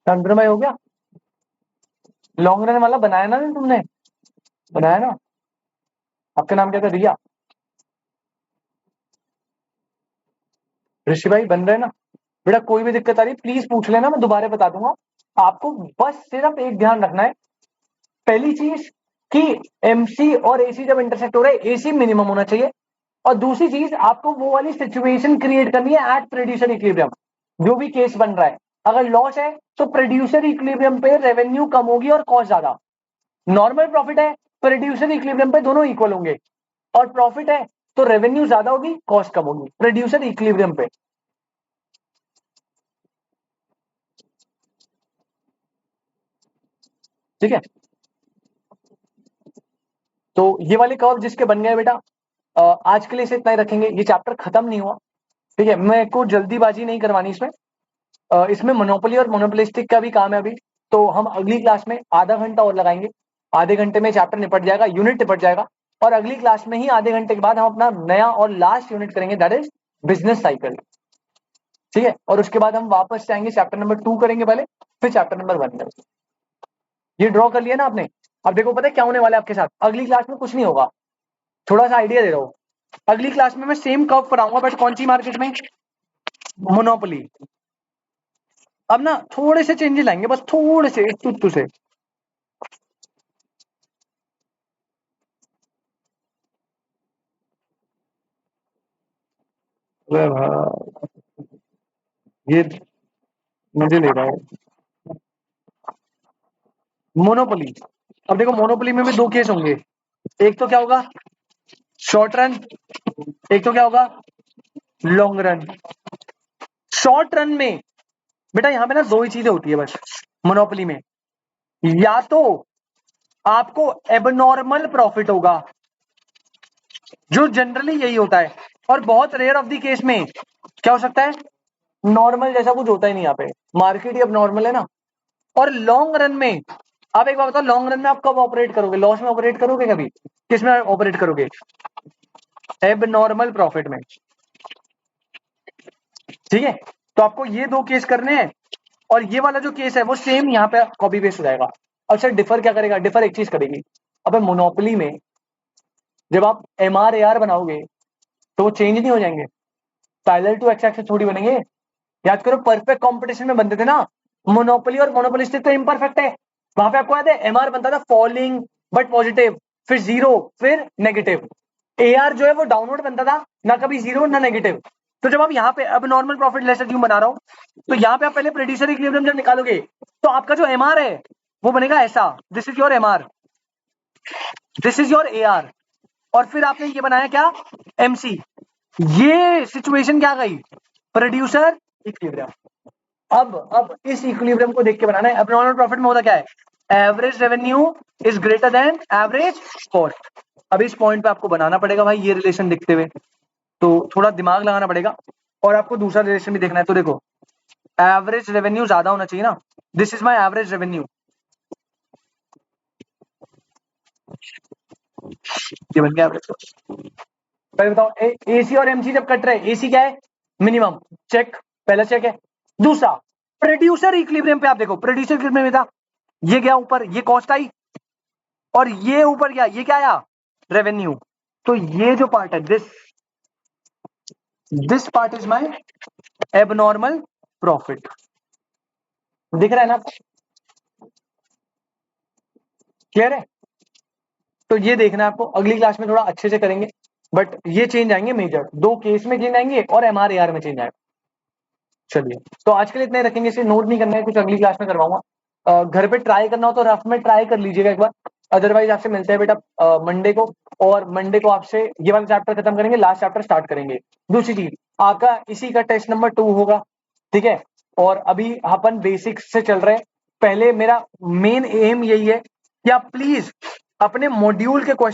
चंद्रमय हो गया? लॉन्ग रन वाला बनाया ना तुमने? बनाया ना? आपका नाम क्या था? रिया? ऋषि भाई बन रहे ना? बेटा कोई भी दिक्कत आ रही प्लीज पूछ लेना, मैं दोबारा बता दूंगा आपको। बस सिर्फ एक ध्यान रखना है, पहली चीज कि MC और AC जब इंटरसेक्ट हो रहा है AC मिनिमम होना चाहिए। और दूसरी चीज आपको वो वाली सिचुएशन क्रिएट करनी है एट प्रोड्यूसर इक्विलिब्रियम। जो भी केस बन रहा है, अगर लॉस है तो प्रोड्यूसर इक्विलिब्रियम पे रेवेन्यू कम होगी और कॉस्ट ज्यादा। नॉर्मल प्रॉफिट है, प्रोड्यूसर इक्विलिब्रियम पे दोनों इक्वल होंगे। और प्रॉफिट है तो रेवेन्यू ज्यादा होगी, कॉस्ट कम होगी, प्रोड्यूसर इक्विलिब्रियम पे। ठीक है, तो ये वाले कर्व जिसके बन गए बेटा, आज के लिए इसे इतना ही रखेंगे, ये चैप्टर खत्म नहीं हुआ। ठीक है, मेरे को जल्दीबाजी नहीं करवानी इसमें। इसमें मोनोपोली और मोनोपोलिस्टिक का भी काम है अभी, तो हम अगली क्लास में आधा घंटा और लगाएंगे। आधे घंटे में चैप्टर निपट जाएगा, यूनिट निपट जाएगा। और अगली क्लास में ही आधे घंटे के बाद हम अपना नया और लास्ट यूनिट करेंगे, दैट इज बिजनेस साइकिल। ठीक है, और उसके बाद हम वापस जाएंगे, चैप्टर नंबर 2 करेंगे पहले, फिर चैप्टर नंबर 1 करेंगे। ये ड्रॉ कर लिया ना आपने? अब देखो पता है क्या होने वाला है आपके साथ, अगली क्लास में कुछ नहीं होगा। थोड़ा सा आइडिया दे रहा हूं, अगली क्लास में मैं सेम कर्व पढ़ाऊंगा, बट कौन सी मार्केट में? मोनोपोली। अब ना थोड़े से चेंजेस लाएंगे, बस थोड़े से, तुत्तु से। अरे भाई, ये मुझे ले रहा है मोनोपोली। अब देखो मोनोपोली में भी दो केस होंगे, एक तो क्या होगा शॉर्ट रन, एक तो क्या होगा लॉन्ग रन। शॉर्ट रन में बेटा यहां पे ना दो ही चीजें होती है बस मोनोपोली में, या तो आपको एबनॉर्मल प्रॉफिट होगा, जो जनरली यही होता है, और बहुत रेयर ऑफ द केस में क्या हो सकता है, नॉर्मल जैसा कुछ होता ही नहीं यहाँ पे, मार्केट ही अब नॉर्मल है ना। और लॉन्ग रन में, आप एक बार बताओ, लॉन्ग रन में आप कब ऑपरेट करोगे? लॉस में ऑपरेट करोगे कभी? किस में ऑपरेट करोगे? एबनॉर्मल प्रॉफिट में। ठीक है, तो आपको ये दो केस करने हैं, और ये वाला जो केस है वो सेम यहाँ पे कॉपी पेस्ट हो जाएगा। अब सर डिफर क्या करेगा? डिफर एक चीज करेगी, अब मोनोपोली में जब आप MR AR बनाओगे तो वो चेंज नहीं हो जाएंगे, पैरेलल टू एक्स एक्सिस थोड़ी बनेंगे। याद करो परफेक्ट कंपटीशन में बनते थे ना, मोनोपोली और मोनोपोलिस्टिक तो इम्परफेक्ट है। वहां पे आपको याद है MR बनता था फॉलिंग बट पॉजिटिव, फिर जीरो, फिर नेगेटिव। AR जो है वो डाउनवर्ड बनता था, ना कभी जीरो ना नेगेटिव। तो जब आप यहाँ पे अब नॉर्मल प्रॉफिट लेस क्यों बना रहा हूं, तो यहाँ पे आप पहले प्रोड्यूसर इक्विलिब्रियम जब निकालोगे तो आपका जो MR है वो बनेगा ऐसा, this is your MR, this is your AR, और फिर आपने ये बनाया क्या, MC। ये सिचुएशन क्या गई, प्रोड्यूसर इक्विलिब्रियम। अब इस इक्विलिब्रियम को देख के बनाना है। अब नॉर्मल प्रॉफिट में होता क्या है, average revenue is greater than average cost. अब इस पॉइंट पे आपको बनाना पड़ेगा भाई ये रिलेशन दिखते हुए, तो थोड़ा दिमाग लगाना पड़ेगा, और आपको दूसरा रिलेशन भी देखना है। तो देखो एवरेज रेवेन्यू ज्यादा होना चाहिए ना, this is my average revenue, ये बन गया एवरेज। पहले बताओ AC और MC जब कट रहे, AC क्या है, मिनिमम, चेक, पहला चेक है। दूसरा प्रोड्यूसर इक्विलिब्रियम पे आप देखो, प्रोड्यूसर इक्विलिब्रियम में था, ये गया ऊपर, ये कॉस्ट आई, और ये ऊपर गया, ये क्या आया, रेवेन्यू। तो ये जो पार्ट है, this part is my abnormal profit. दिख रहा है ना, क्लियर है? तो ये देखना है आपको, अगली क्लास में थोड़ा अच्छे से करेंगे, बट ये चेंज आएंगे मेजर, दो केस में चेंज आएंगे और MR AR में चेंज आएगा। चलिए, तो आज के लिए इतना ही रखेंगे, इसे नोट नहीं करना है, कुछ अगली क्लास में करवाऊंगा। घर पे ट्राई करना हो तो रफ में ट्राई कर लीजिएगा एक बार, अदरवाइज आपसे मिलते हैं बेटा मंडे को, और मंडे को आपसे ये वाला चैप्टर खत्म करेंगे, लास्ट चैप्टर स्टार्ट करेंगे। दूसरी चीज, आपका इसी का टेस्ट नंबर 2 होगा, ठीक है? और अभी अपन बेसिक्स से चल रहे हैं। पहले मेरा मेन एम यही है कि आप प्लीज अपने मॉड्यूल के क्वेश्चन